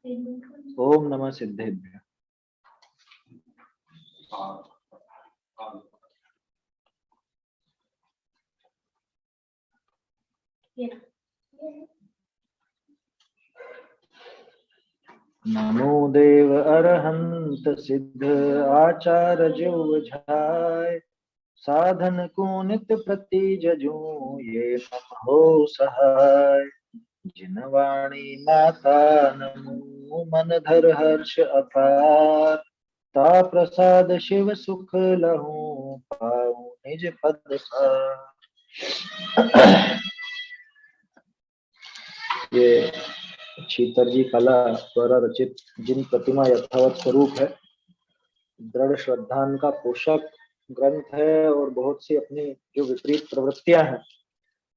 ओम नमः सिद्धेभ्य। नमो देव अरहंत सिद्ध आचार जो बुझाय, साधन को नित प्रति जजू ये मम हो सहाय। जिन वाणी माता नमो मन धर हर्ष अपार, ता प्रसाद शिव सुख लहू पाऊं निज पद सार। ये छीतर जी कला द्वारा रचित जिन प्रतिमा यथावत स्वरूप है, दृढ़ श्रद्धान का पोषक ग्रंथ है और बहुत सी अपनी जो विपरीत प्रवृत्तियां हैं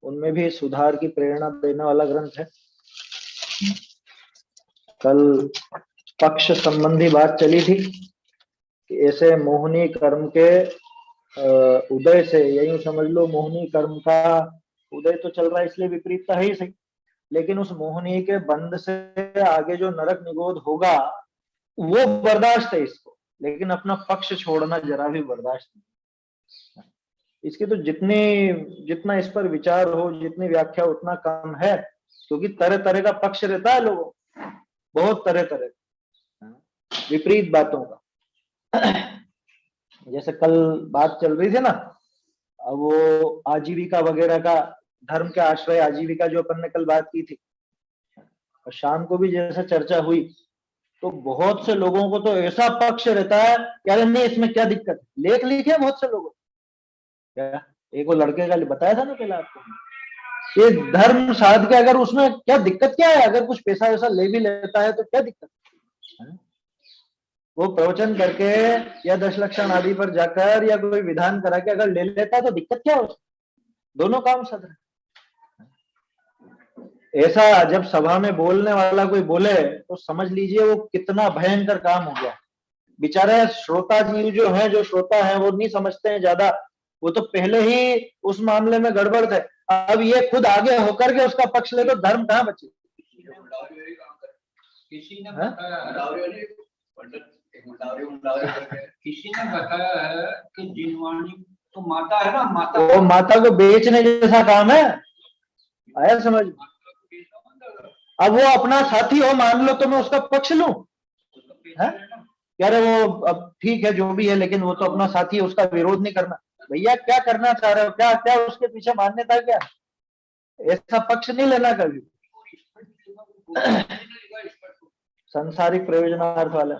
उनमें भी सुधार की प्रेरणा देने वाला ग्रंथ है। कल पक्ष संबंधी बात चली थी कि ऐसे मोहनी कर्म के उदय से, यही समझ लो मोहनी कर्म का उदय तो चल रहा है इसलिए विपरीतता है ही सही, लेकिन उस मोहनी के बंध से आगे जो नरक निगोध होगा वो बर्दाश्त है इसको, लेकिन अपना पक्ष छोड़ना जरा भी बर्दाश्त नहीं। इसकी तो जितना इस पर विचार हो, जितनी व्याख्या उतना कम है, क्योंकि तरह तरह का पक्ष रहता है लोगों, बहुत तरह तरह विपरीत बातों का। जैसे कल बात चल रही थी ना, अब वो आजीविका वगैरह का, धर्म के आश्रय आजीविका जो अपन ने कल बात की थी, और शाम को भी जैसा चर्चा हुई तो बहुत से लोगों को तो ऐसा पक्ष रहता है कि अरे नहीं इसमें क्या दिक्कत है, लेख लिखे बहुत से लोगों क्या, एक वो लड़के का बताया था ना पहले आपको, ये धर्म साध के अगर उसमें क्या दिक्कत क्या है, अगर कुछ पैसा वैसा ले भी लेता है तो क्या दिक्कत है? वो प्रवचन करके या 10 लक्षण आदि पर जाकर या कोई विधान करा के अगर ले लेता है तो दिक्कत क्या है? दोनों काम सद रहे। ऐसा जब सभा में बोलने वाला कोई बोले तो समझ लीजिए वो कितना भयंकर काम हो गया। बेचारे श्रोता जी जो है, जो श्रोता है वो नहीं समझते हैं ज्यादा, वो तो पहले ही उस मामले में गड़बड़ थे, अब ये खुद आगे होकर के उसका पक्ष ले तो धर्म कहाँ बचे? किसी ने बताया है कि जिनवाणी तो माता है ना, माता, वो माता को बेचने जैसा काम है, आया समझ? अब वो अपना साथी हो, मान लो तो मैं उसका पक्ष लूं, यार वो अब ठीक है जो भी है, लेकिन वो तो अपना साथी है, उसका विरोध नहीं करना। भैया क्या करना चाह रहे हो, क्या क्या उसके पीछे मान्यता क्या? ऐसा पक्ष नहीं लेना कभी। संसारिक प्रयोजनार्थ वाला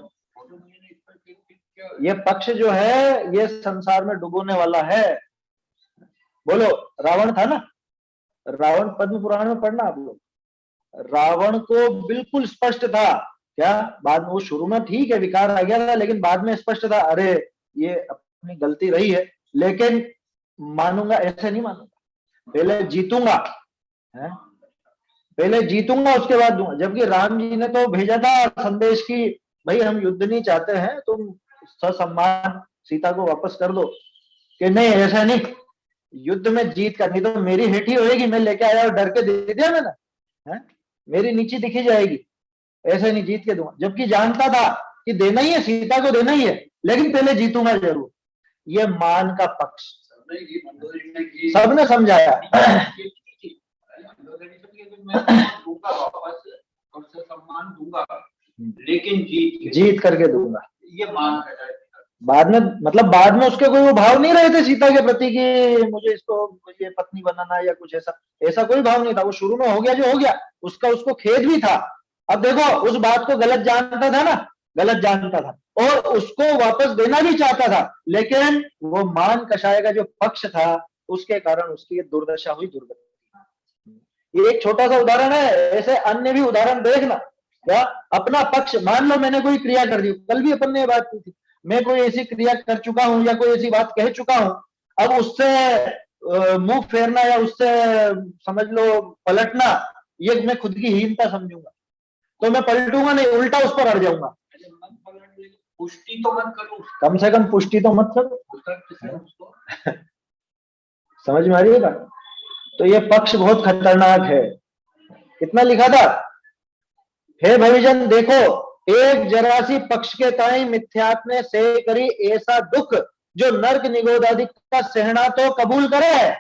ये पक्ष जो है ये संसार में डुबोने वाला है। बोलो, रावण था ना, रावण पद्म पुराण में पढ़ना आप लोग, रावण को बिल्कुल स्पष्ट था क्या, बाद में वो शुरू में ठीक है विकार आ गया था, लेकिन बाद में स्पष्ट था अरे ये अपनी गलती रही है, लेकिन मानूंगा ऐसे नहीं मानूंगा, पहले जीतूंगा है, पहले जीतूंगा उसके बाद दूंगा। जबकि राम जी ने तो भेजा था संदेश की भाई हम युद्ध नहीं चाहते हैं, तुम ससम्मान सीता को वापस कर दो, कि नहीं ऐसा नहीं, युद्ध में जीत करनी तो मेरी हेठी होएगी, मैं लेके आया और डर के दे दिया मैंने, है? मेरी नीचे दिखी जाएगी, ऐसे नहीं जीत के दूंगा। जबकि जानता था कि देना ही है, सीता को देना ही है, लेकिन पहले जीतूंगा जरूर। ये मान का पक्ष सबने समझाया। सम्मान दूंगा लेकिन जीत करके दूंगा, ये मान। बाद में मतलब बाद में उसके कोई वो भाव नहीं रहे थे सीता के प्रति कि मुझे इसको ये पत्नी बनाना या कुछ ऐसा, ऐसा कोई भाव नहीं था। वो शुरू में हो गया जो हो गया, उसको खेद भी था। अब देखो उस बात को गलत जानता था ना, गलत जानता था और उसको वापस देना भी चाहता था, लेकिन वो मान कषाय का जो पक्ष था उसके कारण उसकी ये दुर्दशा हुई, दुर्गति। ये एक छोटा सा उदाहरण है, ऐसे अन्य भी उदाहरण देखना। क्या अपना पक्ष, मान लो मैंने कोई क्रिया कर दी, कल भी अपन ने ये बात की थी, मैं कोई ऐसी क्रिया कर चुका हूं या कोई ऐसी बात कह चुका हूं, अब उससे मुंह फेरना या उससे समझ लो पलटना, ये मैं खुद की हीनता समझूंगा, तो मैं पलटूंगा नहीं, उल्टा उस पर अड़ जाऊंगा। पुष्टि तो मत करो, कम से कम पुष्टि तो मत करो। समझ में आ रही है बात? तो ये पक्ष बहुत खतरनाक है। कितना लिखा था? हे भविजन देखो, एक जरासी पक्ष के ताई मिथ्यात्म से करी ऐसा दुख, जो नरक निगोद आदि का सहना तो कबूल करे है,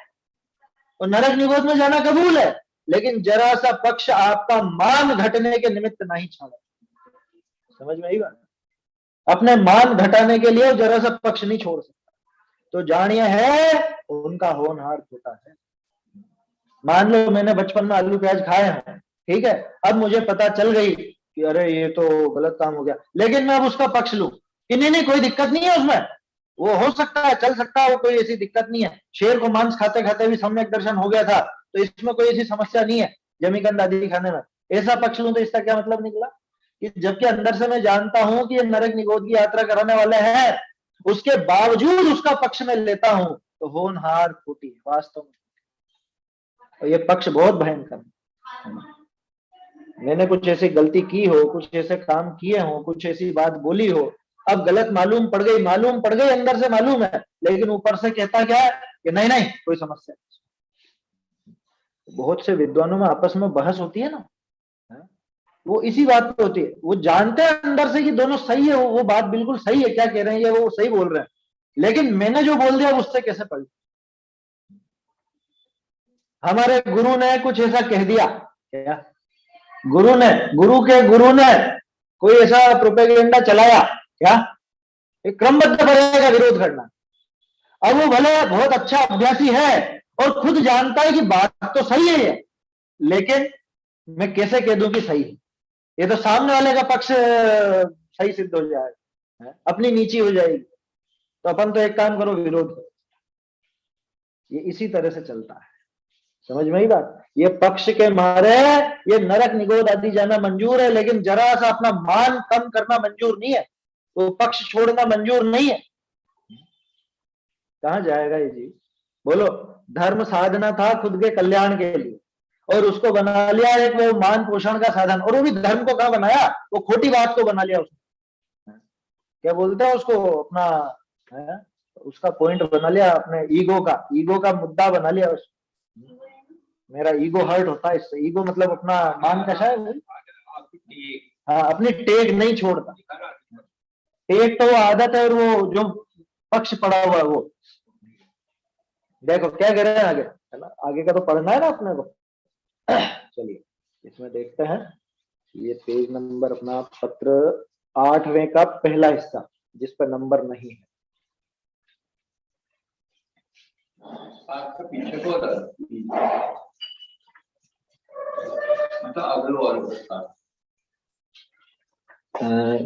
और नरक निगोद में जाना कबूल है, लेकिन जरा सा पक्ष आपका मान घटने के निमित्त नहीं छोड़ा। समझ में आई बात? अपने मान घटाने के लिए जरा सा पक्ष नहीं छोड़ सकता। तो जानिए है उनका होनहार छोटा है। मान लो मैंने बचपन में आलू प्याज खाए हैं, ठीक है, अब मुझे पता चल गई कि अरे ये तो गलत काम हो गया, लेकिन मैं अब उसका पक्ष लूं कि नहीं नहीं कोई दिक्कत नहीं है उसमें, वो हो सकता है, चल सकता है, वो कोई ऐसी दिक्कत नहीं है, शेर को मांस खाते खाते भी सम्यक दर्शन हो गया था, तो इसमें कोई ऐसी समस्या नहीं है जमीकंद आदि खाने में, ऐसा पक्ष लूं, तो इसका क्या मतलब निकला कि जबकि अंदर से मैं जानता हूं कि ये नरक निगोद की यात्रा कराने वाले हैं, उसके बावजूद उसका पक्ष में लेता हूं, तो होनहार खोटी है वास्तव में। और ये पक्ष बहुत भयंकर है। मैंने कुछ ऐसी गलती की हो, कुछ ऐसे काम किए हो, कुछ ऐसी बात बोली हो, अब गलत मालूम पड़ गई अंदर से मालूम है, लेकिन ऊपर से कहता क्या है कि नहीं नहीं कोई समस्या नहीं। बहुत से विद्वानों में आपस में बहस होती है ना, वो इसी बात पे होती है, वो जानते हैं अंदर से कि दोनों सही है, वो बात बिल्कुल सही है, क्या कह रहे हैं ये वो सही बोल रहे हैं, लेकिन मैंने जो बोल दिया उससे कैसे पलट। हमारे गुरु ने कुछ ऐसा कह दिया, क्या गुरु ने कोई ऐसा प्रोपेगेंडा चलाया, क्या एक क्रमबद्ध पर्याय का विरोध करना। अब वो भले बहुत अच्छा अभ्यासी है और खुद जानता है कि बात तो सही है ये, लेकिन मैं कैसे कह दूं कि सही है, ये तो सामने वाले का पक्ष सही सिद्ध हो जाएगा, अपनी नीची हो जाएगी, तो अपन तो एक काम करो विरोध करो। ये इसी तरह से चलता है। समझ में आई बात? ये पक्ष के मारे ये नरक निगोद आदि जाना मंजूर है, लेकिन जरा सा अपना मान कम करना मंजूर नहीं है, तो पक्ष छोड़ना मंजूर नहीं है। कहां जाएगा ये जी? बोलो, धर्म साधना था खुद के कल्याण के लिए, और उसको बना लिया एक वो मान पोषण का साधन, और वो भी धर्म को कहां बनाया, वो खोटी बात को बना लिया उसने। क्या बोलते हैं उसको, अपना है? उसका पॉइंट बना लिया, अपने ईगो का मुद्दा बना लिया उसको। मेरा ईगो हर्ट होता है इससे। ईगो मतलब अपना मान कैसा है, हाँ, अपनी टेक नहीं छोड़ता। टेक तो वो आदत है, और वो जो पक्ष पड़ा हुआ है वो। देखो क्या कह रहे हैं आगे, है ना, आगे का तो पढ़ना है ना अपने को। चलिए इसमें देखते हैं, ये पेज नंबर अपना पत्र 8वें का पहला हिस्सा, जिस पर नंबर नहीं है। पीछे को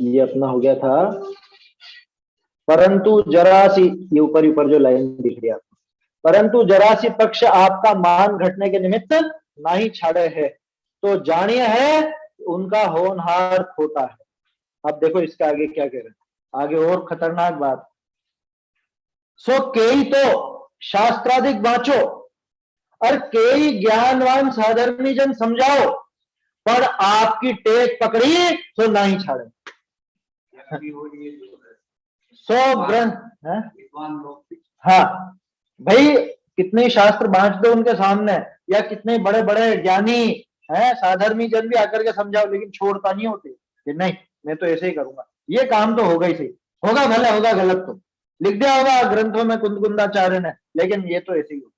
ये अपना हो गया था, परंतु जरासी, ये ऊपर जो लाइन दिख रही है आपको, परंतु जरासी पक्ष आपका मान घटने के निमित्त नहीं छाड़े है, तो जानिए है उनका होनहार खोटा है। अब देखो इसके आगे क्या कह रहे हैं, आगे और खतरनाक बात। सो केई तो शास्त्राधिक बाँचो, और केई ज्ञानवान साधर्मी जन समझाओ, पर आपकी टेक पकड़ी तो नहीं छाड़े। सो ग्रंथ, हाँ भाई, कितने शास्त्र बांट दो उनके सामने, या कितने बड़े बड़े ज्ञानी हैं साधर्मी जन भी आकर के समझाओ, लेकिन छोड़ता नहीं होते कि नहीं मैं तो ऐसे ही करूंगा, ये काम तो होगा ही सही, होगा भले होगा गलत, तो लिख दिया होगा ग्रंथों में कुंदकुंदाचार्य ने, लेकिन ये तो ऐसे ही होगा।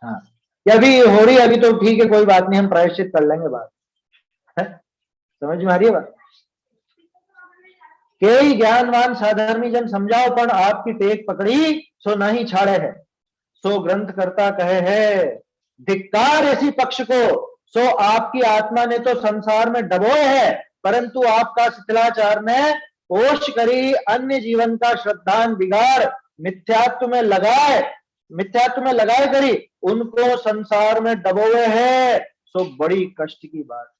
हाँ, या अभी हो रही है, अभी तो ठीक है कोई बात नहीं, हम प्रायश्चित कर लेंगे बात, समझ में आ रही है बात। कई ज्ञानवान साधर्मी जन समझाओ, पर आपकी टेक पकड़ी सो नहीं छाड़े है। सो ग्रंथ करता कहे है, धिक्कार ऐसी पक्ष को, सो आपकी आत्मा ने तो संसार में डबोए है, परंतु आपका शिथिलाचार ने पोष करी अन्य जीवन का श्रद्धान बिगाड़, मिथ्यात्व में लगाए करी उनको संसार में डबोए है, सो बड़ी कष्ट की बात।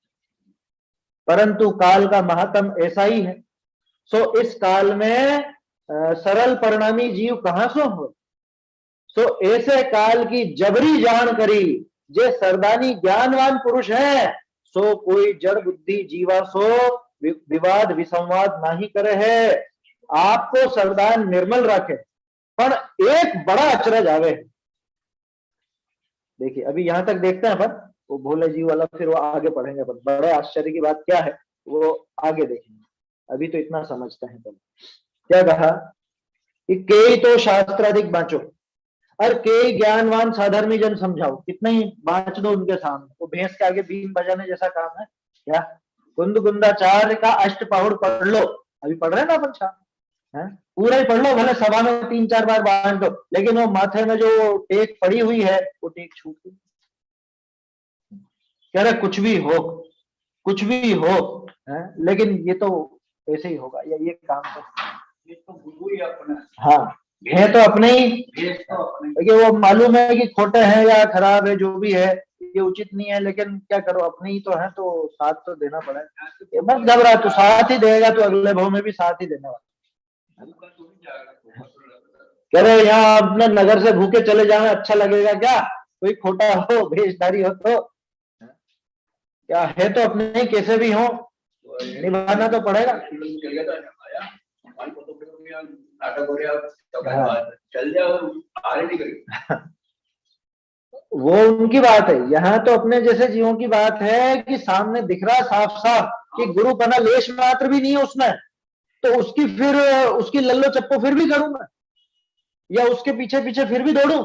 परंतु काल का महात्म ऐसा ही है, सो इस काल में सरल परिणामी जीव कहां सो हो, सो ऐसे काल की जबरी जान करी, जे सरदानी ज्ञानवान पुरुष है, सो कोई जड़ बुद्धि जीवा सो विवाद विसंवाद नहीं करे है, आपको सरदान निर्मल रखे, पर एक बड़ा अचरज आवे। देखिए अभी यहां तक देखते हैं अपन वो भोले जी वाला फिर वो आगे पढ़ेंगे, पर बड़े आश्चर्य की बात क्या है वो आगे देखेंगे, अभी तो इतना समझते हैं। पहले क्या कहा कि के तो शास्त्राधिक बांचो और के ज्ञानवान साधर्मी जन समझाओ। कितना ही बांच दो उनके सामने, वो भैंस के आगे बीन बजाने जैसा काम है क्या। कुंद कुंदाचार्य का अष्टपहुड़ पढ़ लो, अभी पढ़ रहे हैं ना अपन शाम, है पूरा ही पढ़ लो, भले सभा में 3-4 बार बांट दो, लेकिन वो माथे में जो टेक पड़ी हुई है वो टेक छूट गई। कह रहे कुछ भी हो, कुछ भी हो, है लेकिन ये तो ऐसे ही होगा, या ये काम तो ये तो गुरु ही अपना। हाँ है तो अपने ही, भेष तो अपने। देखिए वो मालूम है कि खोटे हैं या खराब है, जो भी है ये उचित नहीं है, लेकिन क्या करो अपने ही तो है, तो साथ तो देना पड़ेगा। ये मत घबरा, तू साथ ही देगा तो अगले भाव में भी साथ ही देने वाला। कह रहे यहाँ अपने नगर से भूखे चले जाए अच्छा लगेगा क्या, कोई खोटा हो भेषधारी हो तो, क्या है तो अपने ही कैसे भी हो, निभाना तो पड़ेगा। चल जाओ आगे नहीं करेगी। वो उनकी बात है, यहाँ तो अपने जैसे जीवों की बात है कि सामने दिख रहा साफ साफ कि गुरु पना लेश मात्र भी नहीं है उसमें, तो उसकी फिर उसकी लल्लो चप्पो फिर भी करूंगा, या उसके पीछे पीछे फिर भी दौड़ू।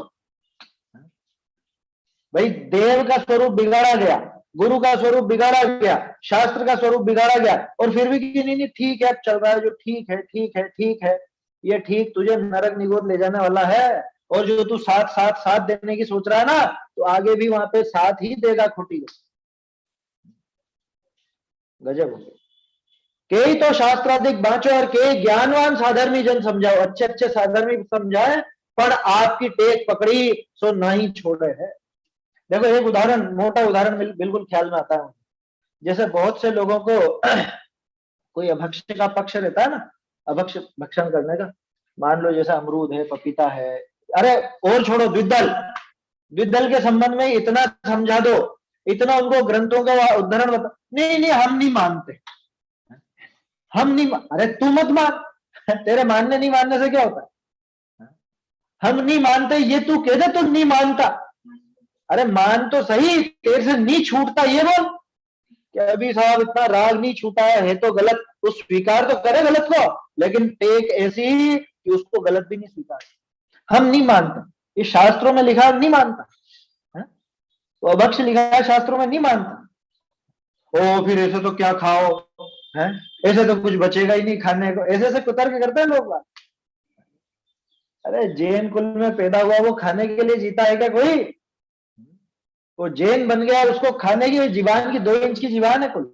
भाई देव का स्वरूप बिगाड़ा गया, गुरु का स्वरूप बिगाड़ा गया, शास्त्र का स्वरूप बिगाड़ा गया, और फिर भी कि नहीं नहीं ठीक है चल रहा है जो ठीक है ठीक है ठीक है, ये ठीक तुझे नरक निगोद ले जाने वाला है। और जो तू साथ साथ साथ देने की सोच रहा है ना, तो आगे भी वहां पे साथ ही देगा खोटी। गजब हो गया। के तो शास्त्राधिक बांचो और के ज्ञानवान साधर्मी जन समझाओ, अच्छे अच्छे साधर्मी समझाए, पर आपकी टेक पकड़ी सो ना ही छोड़े है। देखो एक उदाहरण, मोटा उदाहरण बिल्कुल ख्याल में आता है, जैसे बहुत से लोगों को कोई अभक्ष का पक्ष रहता है ना, अभक्ष भक्षण करने का, मान लो जैसे अमरूद है, पपीता है, अरे और छोड़ो द्विदल, द्विदल के संबंध में इतना समझा दो, इतना उनको ग्रंथों का उदाहरण बता, नहीं नहीं हम नहीं मानते, हम नहीं अरे तू मत मान, तेरे मानने नहीं मानने से क्या होता है, हम नहीं मानते ये तू कह दे, तू नहीं मानता, अरे मान तो सही, तेरे से नहीं छूटता ये बोल कि अभी साहब इतना राग नहीं छूटा है तो गलत, तो स्वीकार तो करे गलत को, लेकिन टेक ऐसी कि उसको गलत भी नहीं स्वीकार, हम नहीं मानते, ये शास्त्रों में लिखा नहीं मानता है? तो अभक्ष लिखा है शास्त्रों में नहीं मानता, ओ फिर ऐसे तो क्या खाओ है, ऐसे तो कुछ बचेगा ही नहीं खाने को, ऐसे ऐसे कुतर्क करते हैं लोग। अरे जैन कुल में पैदा हुआ वो खाने के लिए जीता है क्या कोई, वो जैन बन गया उसको खाने की जीवान की 2 इंच की जीवान है कुल,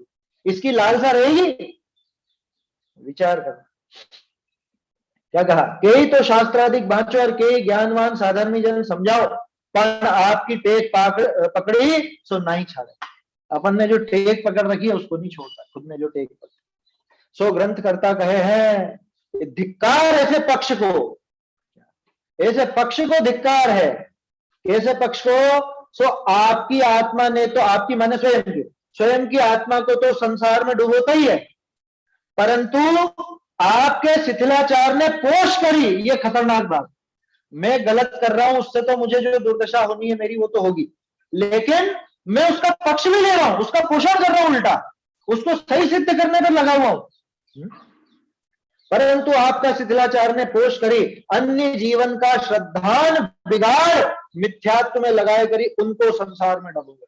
इसकी लालसा रहेगी, विचार कर। क्या कहा के तो शास्त्राधिक बांचो और के ज्ञानवान साधर्मी जन समझाओ, पर आपकी टेक पकड़ी सो नहीं छाड़े। अपन ने जो टेक पकड़ रखी है उसको नहीं छोड़ता, खुद ने जो टेक पकड़ी। सो ग्रंथ करता कहे हैं धिक्कार ऐसे पक्ष को, ऐसे पक्ष को धिक्कार है, ऐसे पक्ष को। सो आपकी आत्मा ने तो, आपकी माने स्वयं की आत्मा को तो संसार में डुबोता ही है, परंतु आपके शिथिलाचार ने पोष करी, ये खतरनाक बात, मैं गलत कर रहा हूं उससे तो मुझे जो दुर्दशा होनी है मेरी वो तो होगी, लेकिन मैं उसका पक्ष भी ले रहा हूं, उसका पोषण कर रहा हूं, उल्टा उसको सही सिद्ध करने पर लगा हुआ हूं, परंतु आपका शिथिलाचार ने पोष करी, अन्य जीवन का श्रद्धान बिगाड़ मिथ्यात्व में लगाए करी, उनको संसार में डूबोगे।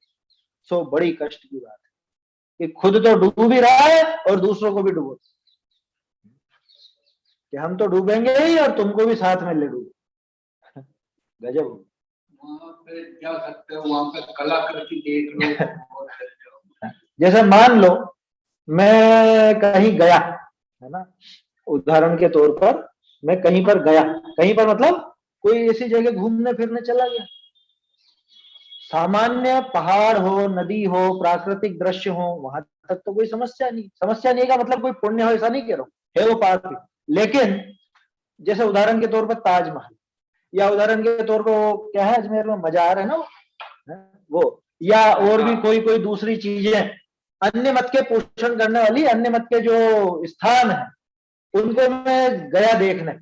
सो बड़ी कष्ट की बात है कि खुद तो डूब ही रहा है और दूसरों को भी डूबो, कि हम तो डूबेंगे ही और तुमको भी साथ में ले डूबे। गजब। वहां पे जा सकते हो, वहां पे कलाकृति देख लो। जैसे मान लो मैं कहीं गया है ना, उदाहरण के तौर पर मैं कहीं पर गया, कहीं पर मतलब कोई ऐसी जगह घूमने फिरने चला गया, सामान्य पहाड़ हो, नदी हो, प्राकृतिक दृश्य हो, वहां तक तो कोई समस्या नहीं, समस्या नहीं का मतलब कोई पुण्य हो ऐसा नहीं कह रहा हूं, है वो पाप, लेकिन जैसे उदाहरण के तौर पर ताजमहल, या उदाहरण के तौर पर वो क्या है अजमेर में मजार है ना वो, या और भी कोई दूसरी चीजें, अन्य मत के पोषण करने वाली, अन्य मत के जो स्थान है उनको मैं गया देखने,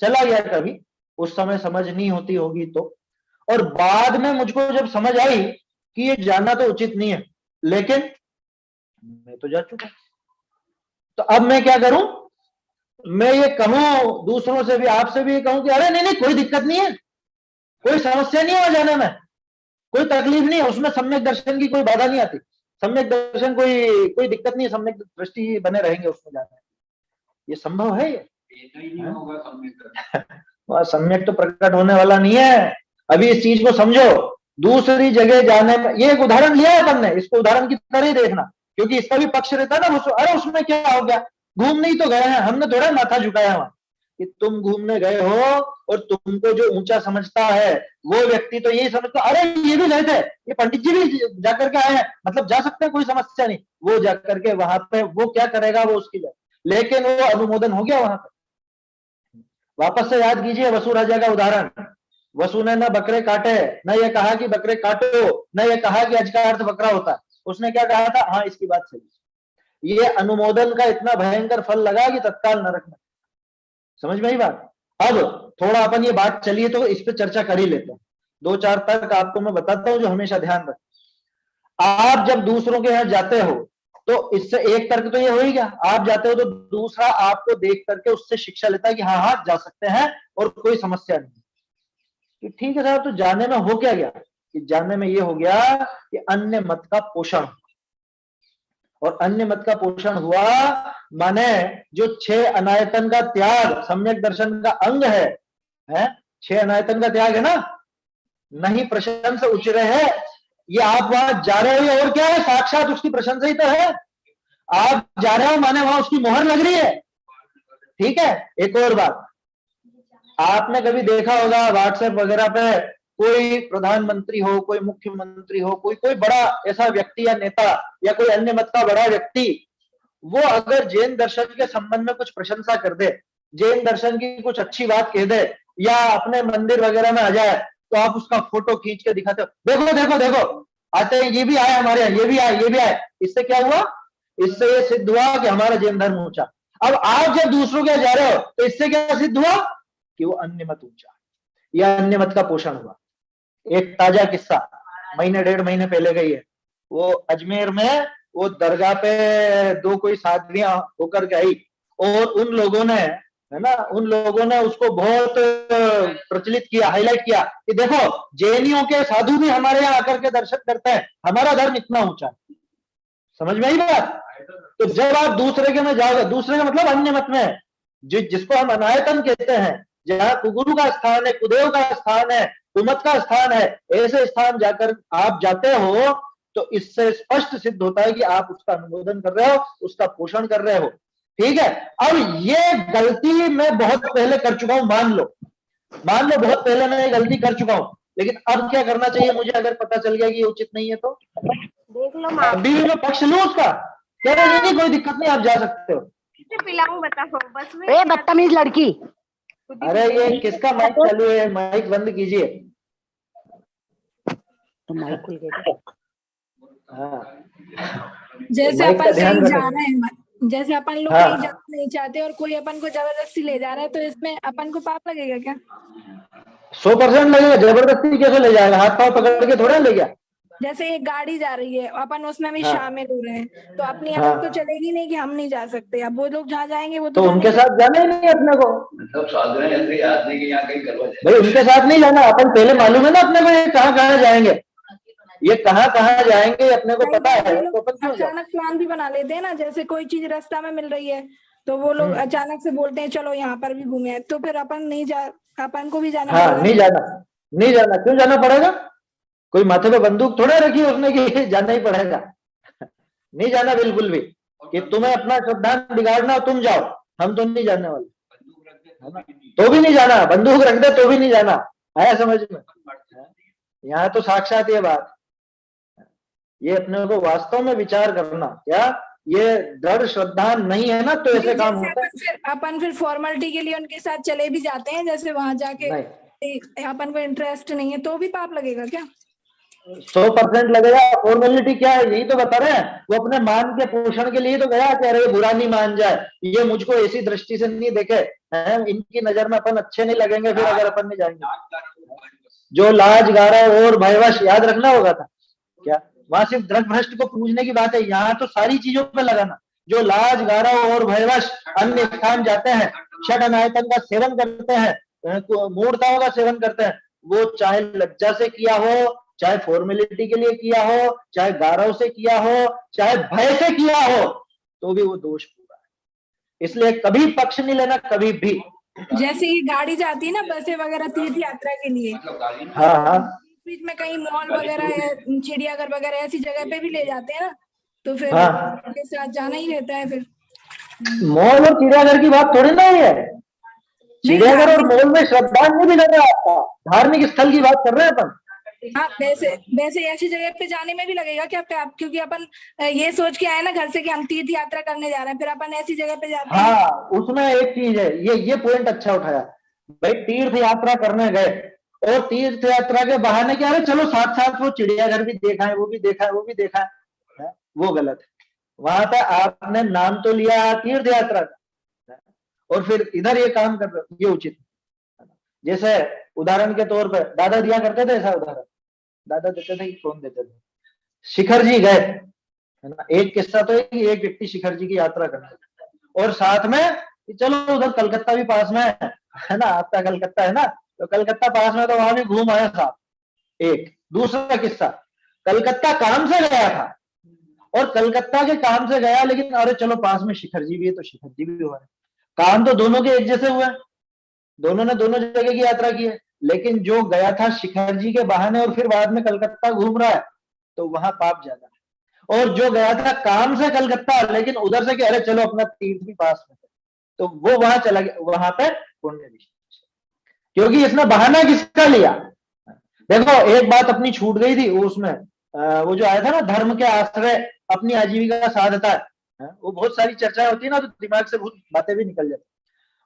चला गया कभी, उस समय समझ नहीं होती होगी तो, और बाद में मुझको जब समझ आई कि ये जाना तो उचित नहीं है, लेकिन मैं तो जा चुका, तो अब मैं क्या करूं, मैं ये कहूं दूसरों से भी, आपसे भी ये कहूं कि अरे नहीं नहीं कोई दिक्कत नहीं है, कोई समस्या नहीं है वहां जाने में, कोई तकलीफ नहीं है, उसमें सम्यक दर्शन की कोई बाधा नहीं आती, सम्यक दर्शन कोई दिक्कत नहीं है, सम्यक दृष्टि ही बने रहेंगे उसमें जाने में। ये संभव है, ये नहीं होगा सम्यक। वह सम्यक तो प्रकट होने वाला नहीं है। अभी इस चीज को समझो, दूसरी जगह जाने में, ये एक उदाहरण लिया है अपन ने, इसको उदाहरण की तरह ही देखना, क्योंकि इसका भी पक्ष रहता है ना, अरे उसमें क्या हो गया, घूमने ही तो गए हैं, हमने थोड़ा माथा झुकाया वहां, कि तुम घूमने गए हो और तुमको जो ऊंचा समझता है वो व्यक्ति तो यही समझता, अरे ये भी गए थे, ये पंडित जी भी जाकर के आए हैं, मतलब जा सकते हैं, कोई समस्या नहीं, वो जाकर के वहां पे वो क्या करेगा, वो उसकी जाए, लेकिन वो अनुमोदन हो गया वहां पे। वापस से याद कीजिए वसु राजा का उदाहरण, वसु ने न बकरे काटे, न ये कहा कि बकरे काटो, न ये कहा कि अज का अर्थ बकरा होता है, उसने क्या कहा था, हाँ इसकी बात सही। ये अनुमोदन का इतना भयंकर फल लगा कि तत्काल नरक में। समझ में आई बात। अब थोड़ा अपन ये बात चलिए तो इस पे चर्चा कर ही लेते हैं, 2-4 तर्क आपको मैं बताता हूं जो हमेशा ध्यान रखें। आप जब दूसरों के यहां जाते हो तो इससे एक तर्क तो ये हो ही गया, आप जाते हो तो दूसरा आपको देख करके उससे शिक्षा लेता है कि हाँ हाँ जा सकते हैं और कोई समस्या नहीं, कि ठीक है साहब, तो जाने में हो क्या गया, कि जाने में ये हो गया कि अन्य मत का पोषण, और अन्य मत का पोषण हुआ माने जो 6 अनायतन का त्याग सम्यक दर्शन का अंग है 6 अनायतन का त्याग है ना, नहीं प्रशंसा उचरे है, ये आप वहां जा रहे हो और क्या है, साक्षात उसकी प्रशंसा ही तो है, आप जा रहे हो माने वहां उसकी मोहर लग रही है। ठीक है, एक और बात, आपने कभी देखा होगा व्हाट्सएप वगैरह पे कोई प्रधानमंत्री हो, कोई मुख्यमंत्री हो, कोई बड़ा ऐसा व्यक्ति या नेता या कोई अन्य मत का बड़ा व्यक्ति, वो अगर जैन दर्शन के संबंध में कुछ प्रशंसा कर दे, जैन दर्शन की कुछ अच्छी बात कह दे, या अपने मंदिर वगैरह में आ जाए, तो आप उसका फोटो खींच के दिखाते हो, देखो देखो देखो आते हैं, ये भी आए हमारे यहाँ, ये भी आए, ये भी आए। इससे क्या हुआ, इससे ये सिद्ध हुआ कि हमारा जैन धर्म ऊंचा। अब आप जब दूसरों के जा रहे हो तो इससे क्या सिद्ध हुआ कि वो अन्य मत ऊंचा, या अन्य मत का पोषण हुआ। एक ताजा किस्सा, महीने 1.5 महीने पहले गई है, वो अजमेर में वो दरगाह पे 2 कोई साधवियां होकर के आई, और उन लोगों ने, है ना, उन लोगों ने उसको बहुत प्रचलित किया, हाईलाइट किया कि देखो जैनियों के साधु भी हमारे यहाँ आकर के दर्शन करते हैं, हमारा धर्म इतना ऊंचा है। समझ में आई बात। तो जब आप दूसरे के में जाओगे, दूसरे का मतलब अन्य मत में, जिसको हम अनायतन कहते हैं, जहाँ कुगुरु का स्थान है, कुदेव का स्थान है, कुमत का स्थान है, ऐसे स्थान जाकर आप जाते हो तो इससे स्पष्ट सिद्ध होता है कि आप उसका अनुमोदन कर रहे हो, उसका पोषण कर रहे हो। ठीक है, अब ये गलती मैं बहुत पहले कर चुका हूं, मान लो बहुत पहले मैं ये गलती कर चुका हूं, लेकिन अब क्या करना चाहिए मुझे, अगर पता चल गया कि ये उचित नहीं है तो देख लो, अभी भी मैं पक्ष लूं उसका, कह रहे नहीं कोई दिक्कत नहीं, आप जा सकते हो। पिलाऊं बताओ बस में। ए बदतमीज लड़की, अरे ये किसका माइक चालू है, माइक बंद कीजिए। तो माइक खुल गया। हाँ, जैसे माइक का अपन ध्यान कहीं जा रखें। रहे हैं, जैसे अपन लोग हाँ। कहीं जाना नहीं चाहते और कोई अपन को जबरदस्ती ले जा रहा है, तो इसमें अपन को पाप लगेगा क्या? 100% लगेगा, जबरदस्ती कैसे ले जाएगा, हाथ पांव पकड़ के थोड़ा ले गया। जैसे एक गाड़ी जा रही है, अपन उसमें भी हाँ। शामिल हो रहे हैं, तो अपनी हाँ। अकल तो चलेगी नहीं कि हम नहीं जा सकते। अब वो लोग जहाँ जाएंगे वो तो तो उनके साथ जाना ही नहीं अपने को, मतलब साधना ऐसे आदमी के यहाँ कहीं करवा जाए भाई उनके साथ नहीं जाना, अपन पहले मालूम है ना अपने को ये कहाँ जाएंगे, ये कहाँ जाएंगे अपने को पता है, कई तो अपन लोग क्यों जाए। अचानक प्लान भी बना लेते हैं ना, जैसे कोई चीज रास्ता में मिल रही है तो वो लोग अचानक से बोलते हैं चलो यहाँ पर भी घूमे, तो फिर अपन को भी जाना हाँ, पड़ेगा। नहीं जाना, क्यों जाना पड़ेगा, कोई माथे पे बंदूक थोड़ा रखी है उसने कि जाना ही पड़ेगा। नहीं जाना बिल्कुल भी, कि तुम्हें अपना श्रद्धांत बिगाड़ना हो तुम जाओ, हम तो नहीं जाने वाले, है ना? तो भी नहीं जाना, बंदूक रख दे तो भी नहीं जाना, आया समझ में। यहाँ तो साक्षात ये बात, ये अपने को वास्तव में विचार करना, क्या ये दृढ़ श्रद्धा नहीं है ना तो ऐसे काम होता है। अपन फिर फॉर्मेलिटी के लिए उनके साथ चले भी जाते हैं, जैसे वहां जाके अपन को इंटरेस्ट नहीं है, तो भी पाप लगेगा क्या? 100% लगेगा। फॉर्मेलिटी क्या है, यही तो बता रहे हैं, वो अपने मान के पोषण के लिए तो गया, कह रहे बुरा नहीं मान जाए, ये मुझको ऐसी दृष्टि से नहीं देखे, हैं इनकी नजर में अपन अच्छे नहीं लगेंगे, फिर अगर अपन नहीं जाएंगे। जो लाज गारा और भयवश, याद रखना होगा था क्या वहां सिर्फ द्रग भ्रष्ट को पूजने की बात है, यहाँ तो सारी चीजों पे लगाना। जो लाज गारव और भयवश अन्य स्थान जाते हैं, षट अनायतन का सेवन करते हैं, मूर्ताओं का सेवन करते हैं, वो चाहे लज्जा से किया हो, चाहे फॉर्मेलिटी के लिए किया हो, चाहे गारव से किया हो, चाहे भय से किया हो, तो भी वो दोष पूरा है। इसलिए कभी पक्ष नहीं लेना, कभी भी। जैसे ये गाड़ी जाती है ना बसें वगैरह तीर्थ यात्रा के लिए, हाँ हाँ, बीच में कहीं मॉल वगैरह या चिड़ियाघर वगैरह ऐसी जगह पे भी ले जाते हैं ना, तो फिर हाँ। के साथ जाना ही रहता है फिर। मॉल और चिड़ियाघर की बात थोड़ी ना है, चिड़ियाघर और मॉल में श्रद्धांजलि भी लग रहा है आपका, धार्मिक स्थल की बात कर रहे हैं अपन। हाँ, वैसे ऐसी जगह पे जाने में भी लगेगा क्या आप, क्योंकि अपन ये सोच के आए ना घर से कि हम तीर्थ यात्रा करने जा रहे हैं, फिर अपन ऐसी जगह पे जाते हैं। हाँ, उसमें एक चीज है, ये पॉइंट अच्छा उठाया भाई, तीर्थ यात्रा करने गए और तीर्थ यात्रा के बहाने क्या है, चलो साथ साथ वो चिड़ियाघर भी देखा है, वो भी देखा है, वो भी देखा है, वो गलत है। वहां पे आपने नाम तो लिया तीर्थ यात्रा का और फिर इधर ये काम कर रहे हो, ये उचित है। जैसे उदाहरण के तौर पर दादा दिया करते थे, ऐसा उदाहरण दादा देते थे कि कौन देते थे, शिखर जी गए, है ना, एक किस्सा तो एक व्यक्ति शिखर जी की यात्रा करते और साथ में चलो उधर कलकत्ता भी पास में है ना, आपका कलकत्ता है ना, तो कलकत्ता पास में, तो वहां भी घूम आया साहब। एक दूसरा किस्सा, कलकत्ता काम से गया था और कलकत्ता के काम से गया, लेकिन अरे चलो पास में शिखर जी भी है तो शिखर जी भी हुआ है, काम तो दोनों के एक जैसे हुए, दोनों ने दोनों जगह की यात्रा की है, लेकिन जो गया था शिखर जी के बहाने और फिर बाद में कलकत्ता घूम रहा है, तो वहां पाप ज्यादा है। और जो गया था काम से कलकत्ता, लेकिन उधर से कि अरे चलो अपना तीर्थ भी पास में, तो वो वहां चला गया, वहां पे पुण्य भी, क्योंकि इसने बहाना किसका लिया। देखो एक बात अपनी छूट गई थी, उसमें वो जो आया था ना, धर्म के आश्रय अपनी आजीविका साधता है, वो बहुत सारी चर्चाएं होती है ना, तो दिमाग से बहुत बातें भी निकल जाती।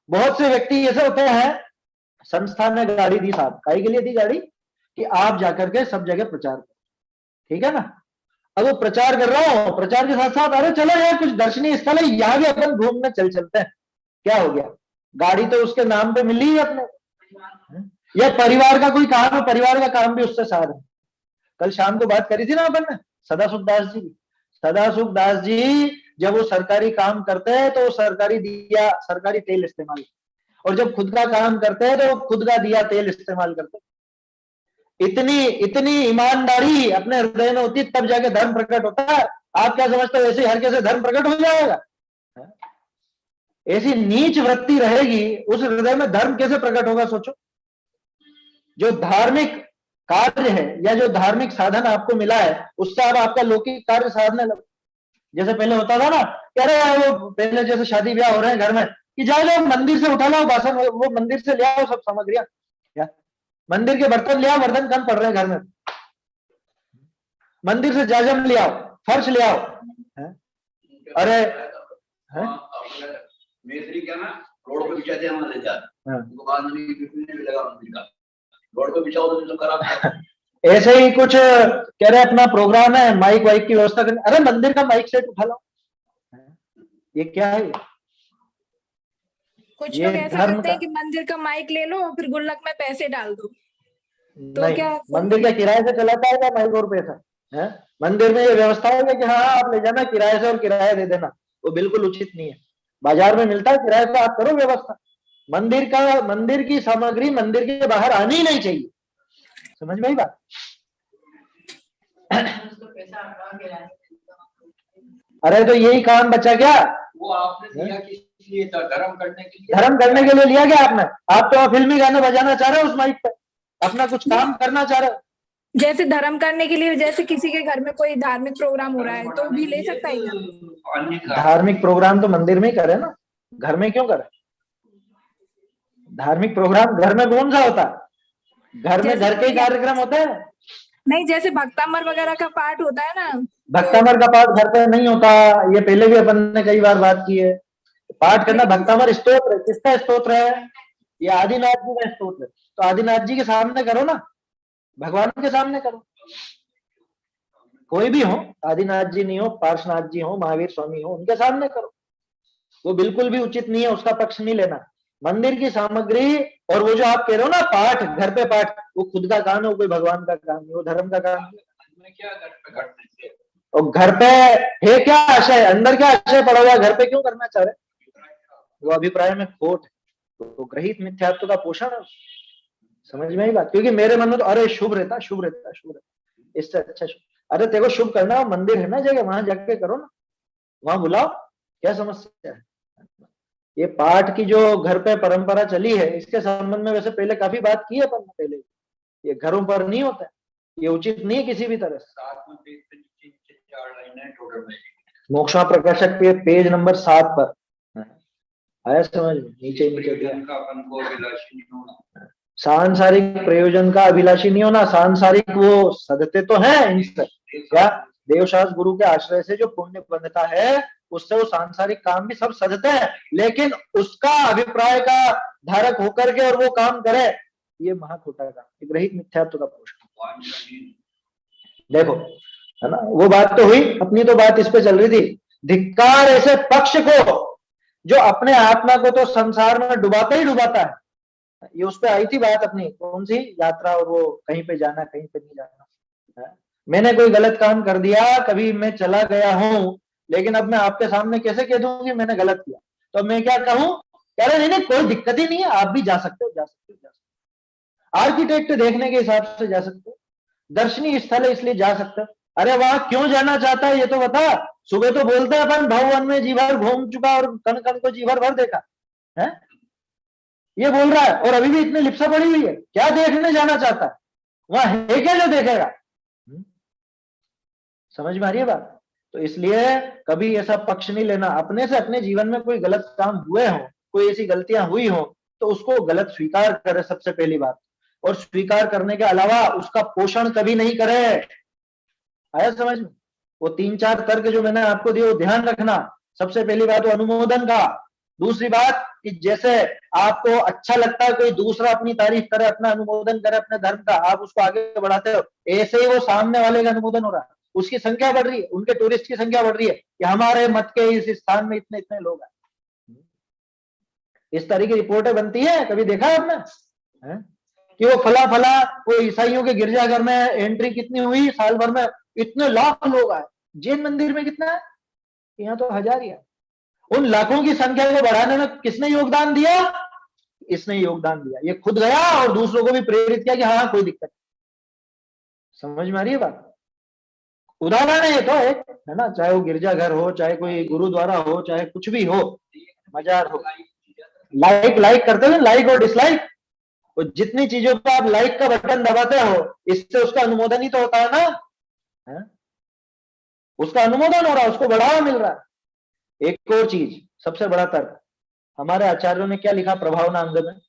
बहुत से व्यक्ति ऐसे होते हैं, संस्था ने गाड़ी दी साहब, काहे के लिए दी गाड़ी, कि आप जाकर के सब जगह प्रचार करो, ठीक है ना। अब वो प्रचार कर रहा हो, प्रचार के साथ साथ अरे चलो यार कुछ दर्शनीय स्थल है, यहाँ भी अपन घूमने चलते हैं, क्या हो गया, गाड़ी तो उसके नाम पे मिली है अपने, या परिवार का कोई काम है, परिवार का काम भी उससे साध है। कल शाम को बात करी थी ना अपन ने सदासुख दास जी की, सदासुख दास जी जब वो सरकारी काम करते हैं तो सरकारी दिया सरकारी तेल इस्तेमाल, और जब खुद का काम करते हैं तो खुद का दिया तेल इस्तेमाल करते हैं। इतनी ईमानदारी अपने हृदय में होती, तब जाके धर्म प्रकट होता है। आप क्या समझते हो ऐसे हर कैसे धर्म प्रकट हो जाएगा? ऐसी नीच वृत्ति रहेगी उस हृदय में, धर्म कैसे प्रकट होगा? सोचो, जो धार्मिक कार्य है या जो धार्मिक साधन आपको मिला है, उससे आप आपका लौकिक कार्य साधने लगो। जैसे पहले होता था ना, कह रहे हैं वो पहले जैसे शादी ब्याह हो रहे हैं घर में, कि जाओ मंदिर से उठा लो बासन, वो मंदिर से ले आओ सब सामग्रियां, या मंदिर के बर्तन ले आओ, बर्तन कम पड़ रहे हैं घर में, मंदिर से जाजम ले आओ, फर्श ले आओ, अरे मेसरी क्या ना रोड पे बिछाते हैं, ले जाते उनको बाद में भी लगा मंदिर का, रोड पे बिछाओ तो खराब। ऐसे ही कुछ कह रहे अपना प्रोग्राम है, माइक वाइक की व्यवस्था करनी, अरे मंदिर का माइक सेट उठा लो, ये क्या है? कुछ लोग ऐसा करते हैं कि मंदिर का माइक ले लो फिर गुल्लक में पैसे डाल दो, तो नहीं, क्या मंदिर क्या किराए से चलाता है क्या माइक और पैसा है? मंदिर में ये व्यवस्था है कि हाँ आप ले जाना किराए से और किराया दे देना, वो बिल्कुल उचित नहीं है। बाजार में मिलता है किराए पे, आप करो व्यवस्था। मंदिर की सामग्री मंदिर के बाहर आनी ही नहीं चाहिए, समझ में आई बात? अरे तो यही काम बचा क्या? वो आपने दिया किस लिए था? धर्म करने के लिए। धर्म करने के लिए लिया क्या आपने? आप तो फिल्मी गाने बजाना चाह रहे हो उस माइक पे, अपना कुछ काम करना चाह रहे हो। जैसे धर्म करने के लिए, जैसे किसी के घर में कोई धार्मिक प्रोग्राम हो रहा है तो भी ले सकता है क्या? धार्मिक प्रोग्राम तो मंदिर में ही करे ना, घर में क्यों करे? धार्मिक प्रोग्राम घर में कौन सा होता है? घर में घर के ही कार्यक्रम होते हैं। नहीं, जैसे भक्तामर वगैरह का पाठ होता है ना, भक्तामर का पाठ घर पे नहीं होता, ये पहले भी अपन ने कई बार बात की है। पाठ करना भक्तामर स्तोत्र, किसका स्तोत्र है? ये आदिनाथ जी का स्तोत्र है, तो आदिनाथ जी के सामने करो ना, भगवान के सामने करो, कोई भी हो, आदिनाथ जी नहीं हो, पार्श्वनाथ जी हो, महावीर स्वामी हो, उनके सामने करो। वो बिल्कुल भी उचित नहीं है, उसका पक्ष नहीं लेना। मंदिर की सामग्री और वो जो आप कह रहे हो ना पाठ, घर पे पाठ, वो खुद का काम है, वो कोई भगवान का काम नहीं, वो धर्म का काम है। उसमें क्या घर पे करने से, और घर पे है क्या आशय, अंदर क्या आशय पड़ा हुआ है, घर पे क्यों करना चाह रहे? वो अभिप्राय में खोट है, तो ग्रहित मिथ्यात्व का पोषण है। समझ में आई बात? क्योंकि मेरे मन में तो अरे शुभ रहता, शुभ रहता, शुभ रहता, इससे अच्छा शुभ। अरे देखो शुभ करना हो, मंदिर है ना जगह, वहां जाके करो ना, वहां बुलाओ, क्या समस्या है? ये पाठ की जो घर पे परंपरा चली है, इसके संबंध में वैसे पहले काफी बात की है अपन ने पहले, ये घरों पर नहीं होता है, ये उचित नहीं है किसी भी तरह से। साथ में पेज पे नीचे 4 लाइनें टोटल में, मोक्षा प्रकाशक पे पेज नंबर 7 पर आया समझ में, नीचे नीचे दिया। प्रयोजन का अपन को अभिलाषी नहीं होना, सांसारिक प्रयोजन का अभिलाषी नहीं होना, सांसारिक वो सदते तो हैं इनसे, क्या देवशास्त्र गुरु के आश्रय से जो पुण्य बनता है उससे वो सांसारिक काम भी सब सदते हैं, लेकिन उसका अभिप्राय का धारक होकर के और वो काम करे, ये महाखोटा का ग्रहित मिथ्यात्व का पोषण। देखो है ना, वो बात तो हुई, अपनी तो बात इस पे चल रही थी, धिक्कार ऐसे पक्ष को जो अपने आत्मा को तो संसार में डुबाता ही डुबाता है। ये उस पे आई थी बात अपनी, कौन सी यात्रा, और वो कहीं पे जाना कहीं पे नहीं जाना। मैंने कोई गलत काम कर दिया, कभी मैं चला गया हूं, लेकिन अब मैं आपके सामने कैसे कह दूं कि मैंने गलत किया? तो मैं क्या कहूं, कह रहे नहीं कोई दिक्कत ही नहीं है, आप भी जा सकते हो, जा सकते हो, जा सकते हो, आर्किटेक्ट देखने के हिसाब से जा सकते हो, दर्शनीय स्थल है इसलिए जा सकते हो। अरे वहां क्यों जाना चाहता है ये तो बता। सुबह तो बोलते हैं अपन भवन में जी भर घूम चुका और कण कण को जी भर देखा है, ये बोल रहा है, और अभी भी इतनी लिप्सा पड़ी हुई है, क्या देखने जाना चाहता है? वहां है क्या जो देखेगा? समझ में आ रही है बात? तो इसलिए कभी ऐसा पक्ष नहीं लेना, अपने से अपने जीवन में कोई गलत काम हुए हो, कोई ऐसी गलतियां हुई हो तो उसको गलत स्वीकार करे सबसे पहली बात, और स्वीकार करने के अलावा उसका पोषण कभी नहीं करे। आया समझ में? वो 3-4 तर्क जो मैंने आपको दिए वो ध्यान रखना। सबसे पहली बात वो अनुमोदन का, दूसरी बात कि जैसे आपको अच्छा लगता है कोई दूसरा अपनी तारीफ करे, अपना अनुमोदन करे अपने धर्म का, आप उसको आगे बढ़ाते हो, ऐसे ही वो सामने वाले का अनुमोदन हो रहा है, उसकी संख्या बढ़ रही है, उनके टूरिस्ट की संख्या बढ़ रही है कि हमारे मत के इस स्थान में इतने इतने लोग हैं। इस तरह की रिपोर्टें बनती है, कभी देखा है आपने कि वो फला फला वो ईसाइयों के गिरजाघर में एंट्री कितनी हुई साल भर में, इतने लाख लोग आए। जैन मंदिर में कितना है? यहाँ तो 1000 ही है। उन लाखों की संख्या को बढ़ाने में किसने योगदान दिया? इसने योगदान दिया, ये खुद गया और दूसरों को भी प्रेरित किया कि हाँ कोई दिक्कत। समझ में आ रही है बात? उदाहरण है ये तो एक, है ना, चाहे वो गिरजाघर हो, चाहे कोई गुरुद्वारा हो, चाहे कुछ भी हो, मजार हो। लाइक करते हो, लाइक और डिसलाइक, तो जितनी चीजों पर आप लाइक का बटन दबाते हो इससे उसका अनुमोदन ही तो होता है ना, है? उसका अनुमोदन हो रहा है, उसको बढ़ावा मिल रहा है। एक और चीज, सबसे बड़ा तर्क हमारे आचार्यों ने क्या लिखा प्रभावनांग में,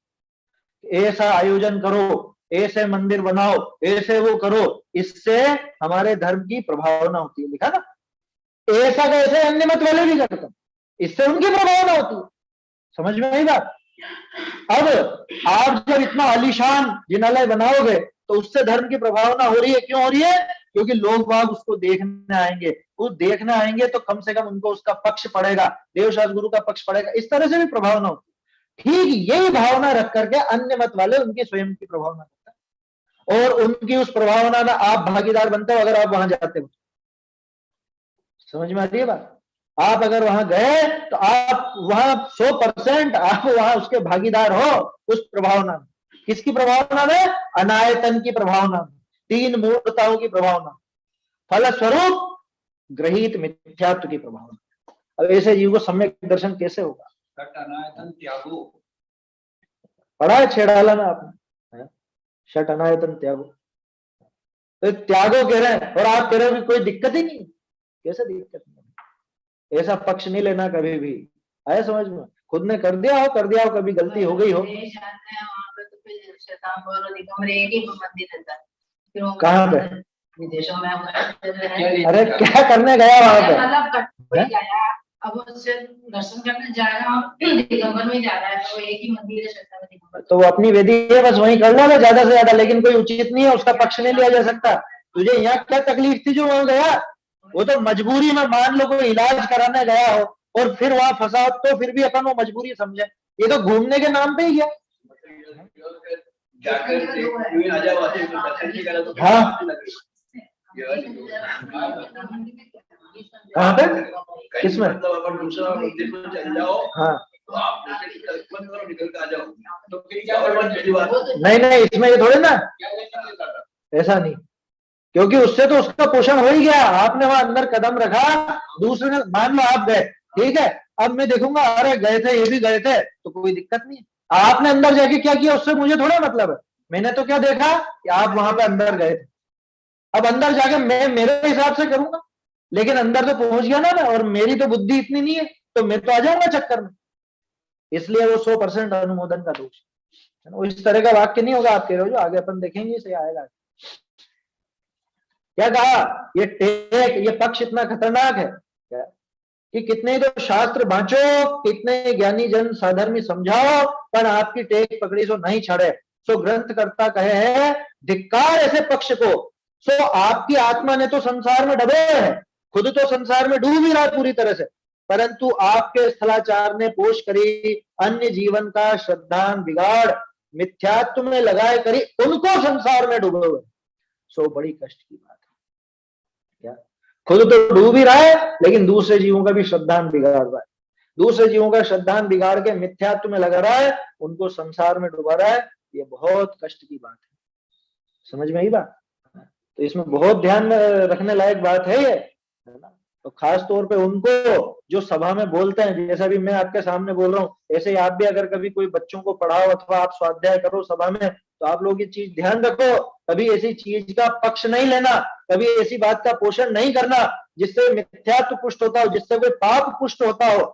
ऐसा आयोजन करो, ऐसे मंदिर बनाओ, ऐसे वो करो, इससे हमारे धर्म की प्रभावना होती है। लिखा ना, ऐसा कैसे अन्य मत वाले भी करते, इससे उनकी प्रभावना होती है। समझ में आई बात? अब आप जब इतना आलीशान जिनालय बनाओगे तो उससे धर्म की प्रभावना हो रही है। क्यों हो रही है? क्योंकि लोग बाग उसको देखने आएंगे, वो देखने आएंगे तो कम से कम उनको उसका पक्ष पड़ेगा, देवशास्त्र गुरु का पक्ष पड़ेगा, इस तरह से भी प्रभावना होती है। ठीक यही भावना रख करके अन्य मत वाले उनकी स्वयं की प्रभावना करते हैं, और उनकी उस प्रभावना में आप भागीदार बनते हो अगर आप वहां जाते हो। समझ में आती है बात? आप अगर वहां गए तो आप वहां 100% आप वहां उसके भागीदार हो उस प्रभावना में। किसकी प्रभावना में? अनायतन की प्रभावना में, 3 मूर्तताओं की प्रभावना, फलस्वरूप ग्रहित मिथ्यात्व की प्रभावना। अब ऐसे जीव को सम्यक दर्शन कैसे होगा? अनायतन त्यागो पढ़ा है छेड़ाला में आपने, षट अनायतन त्यागो, तो त्यागो कह रहे हैं और आप कह रहे हो कि कोई दिक्कत ही नहीं। कैसे दिक्कत नहीं? ऐसा पक्ष नहीं लेना कभी भी। आया समझ में? खुद ने कर दिया हो, कभी गलती हो गई हो। कहाँ पे? विदेशों में। अरे क्या करने गया वहां पे? अब उससे दर्शन करने जा रहा हूँ, दिगंबर में जा रहा है, तो एक ही मंदिर है, तो वो अपनी वेदी है, बस वहीं कर लो ना ज्यादा से ज्यादा, लेकिन कोई उचित नहीं है, उसका पक्ष नहीं लिया जा सकता। तुझे यहाँ क्या तकलीफ थी जो वहां गया? वो तो मजबूरी में, मान लो कोई इलाज कराने गया हो और फिर वहां फंसा हो, तो फिर भी अपन वो मजबूरी समझे। ये तो घूमने के नाम पे ही है। हाँ, कहाँ पे? किसमें? मतलब अगर दूसरा मंदिर में चल जाओ, हाँ तो आप निकल के आ जाओ, तो फिर क्या और पहली बात नहीं, इसमें ये थोड़े ना, ऐसा नहीं, क्योंकि उससे तो उसका पोषण हो ही गया। आपने वहां अंदर कदम रखा, दूसरे ने, मान लो आप गए, ठीक है, अब मैं देखूंगा अरे गए थे, ये भी गए थे, तो कोई दिक्कत नहीं है। आपने अंदर जाके क्या किया उससे मुझे थोड़ा मतलब है। मैंने तो क्या देखा कि आप वहां पे अंदर गए थे, अब अंदर जाके मैं मेरे हिसाब से करूंगा, लेकिन अंदर तो पहुंच गया ना मैं, और मेरी तो बुद्धि इतनी नहीं है, तो मैं तो आ जाऊंगा चक्कर में। इसलिए वो 100% अनुमोदन का दोष है ना। इस तरह का वाक्य नहीं होगा आप कह रहे हो, जो आगे अपन देखेंगे इसे आएगा। क्या कहा, ये टेक, ये पक्ष इतना खतरनाक है क्या? कि कितने तो शास्त्र बांचो, कितने ज्ञानी जन साधर्मी समझाओ, पर आपकी टेक पकड़ी सो नहीं छड़े। सो ग्रंथकर्ता कहे है धिक्कार ऐसे पक्ष को। सो आपकी आत्मा ने तो संसार में डबे है, खुद तो संसार में डूब ही रहा पूरी तरह से, परंतु आपके स्थलाचार ने पोष करी अन्य जीवन का श्रद्धान बिगाड़, मिथ्यात्व में लगाए करी उनको संसार में डूबे हुए। सो बड़ी कष्ट की बात है क्या? खुद तो डूब ही रहा है, लेकिन दूसरे जीवों का भी श्रद्धान बिगाड़ रहा है, दूसरे जीवों का श्रद्धान बिगाड़ के मिथ्यात्व में लगा रहा है, उनको संसार में डुबा रहा है। ये बहुत कष्ट की बात है, समझ में आई बात? तो इसमें बहुत ध्यान रखने लायक बात है ये, है ना। तो खास तौर पे उनको जो सभा में बोलते हैं, जैसा भी मैं आपके सामने बोल रहा हूँ, ऐसे ही आप भी अगर कभी कोई बच्चों को पढ़ाओ अथवा आप स्वाध्याय करो सभा में, तो आप लोग ये चीज ध्यान रखो, कभी ऐसी चीज का पक्ष नहीं लेना, कभी ऐसी बात का पोषण नहीं करना जिससे मिथ्यात्व पुष्ट होता हो, जिससे कोई पाप पुष्ट होता हो,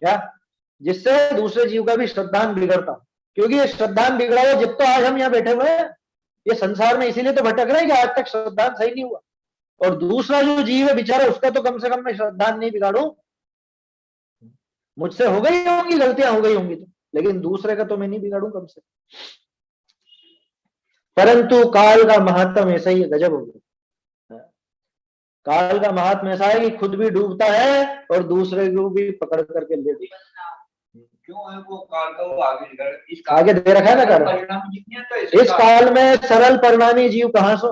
क्या, जिससे दूसरे जीव का भी श्रद्धान बिगड़ता हो। क्योंकि ये श्रद्धान बिगड़ा हुआ जब तो आज हम यहाँ बैठे हुए हैं, ये संसार में इसीलिए तो भटक रहे हैं कि आज तक श्रद्धान सही नहीं हुआ। और दूसरा जो जीव है बेचारा, उसका तो कम से कम मैं श्रद्धान नहीं बिगाड़ू। मुझसे हो गई होंगी गलतियां, हो गई होंगी तो, लेकिन दूसरे का तो मैं नहीं बिगाड़ू कम से। परंतु काल का महात्म ऐसा ही गजब हो गया। काल का महात्म ऐसा है कि खुद भी डूबता है और दूसरे को भी पकड़ करके ले देता। क्यों है वो काल का, वो आगे आगे दे रखा है ना कारण, इस काल में सरल परिणामी जीव कहां सो,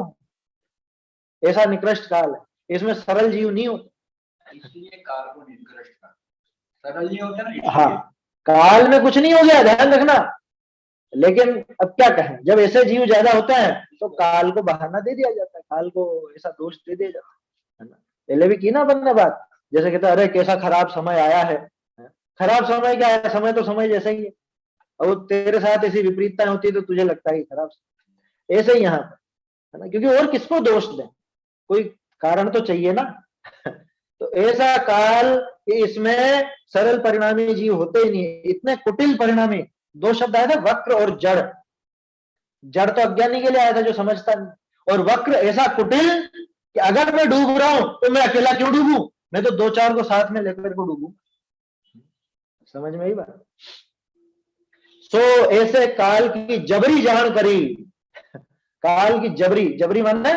ऐसा निकृष्ट काल है, इसमें सरल जीव नहीं होते, इसलिए काल को निकृष्ट का सरल नहीं होता ना। हाँ, काल में कुछ नहीं हो गया, ध्यान रखना। लेकिन अब क्या कहें, जब ऐसे जीव ज्यादा होते हैं तो काल को बहाना दे दिया जाता है, काल को ऐसा दोष दे दिया जाता है ना। पहले भी की ना अपन ने बात, जैसे कहते अरे कैसा खराब समय आया है। खराब समय क्या है, समय तो समय जैसा ही है, और तेरे साथ ऐसी विपरीतता होती है तो तुझे लगता है कि खराब। ऐसे ही यहाँ है ना, क्योंकि और किसको दोष दें, कोई कारण तो चाहिए ना। तो ऐसा काल कि इसमें सरल परिणामी जीव होते ही नहीं, इतने कुटिल परिणामी। दो शब्द आए थे, वक्र और जड़। जड़ तो अज्ञानी के लिए आया था जो समझता नहीं, और वक्र ऐसा कुटिल कि अगर मैं डूब रहा हूं तो मैं अकेला क्यों डूबूं, मैं तो दो चार को साथ में लेकर को डूबूं। समझ में आई बात? सो ऐसे काल की जबरी जान करी, काल की जबरी, जबरी माने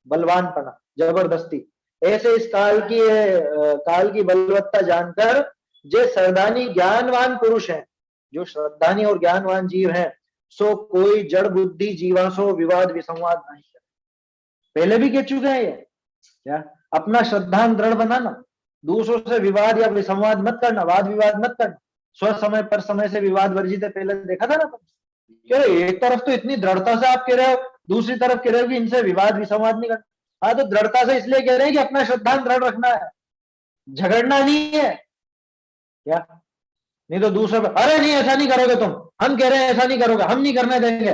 बलवानपना, जबरदस्ती। ऐसे इस काल की बलवत्ता जानकर जो सरदानी ज्ञानवान पुरुष हैं, जो श्रद्धानी और ज्ञानवान जीव हैं, सो कोई जड़ बुद्धि जीवासो विवाद विसंवाद नहीं करे। पहले भी कह चुके हैं ये, क्या, अपना श्रद्धान दृढ़ बनाना, दूसरों से विवाद या विसंवाद मत करना, वाद विवाद मत करना, स्व समय पर समय से विवाद वर्जित है। पहले देखा था ना, क्यों एक तरफ तो इतनी दृढ़ता से आप कह रहे हो, दूसरी तरफ कह रहे हो कि इनसे विवाद विसंवाद नहीं करना। हाँ, तो दृढ़ता से इसलिए कह रहे हैं कि अपना श्रद्धान दृढ़ रखना है, झगड़ना नहीं है, क्या, नहीं तो दूसरे पर अरे नहीं ऐसा नहीं करोगे तुम, हम कह रहे हैं ऐसा नहीं करोगे, हम नहीं करने देंगे,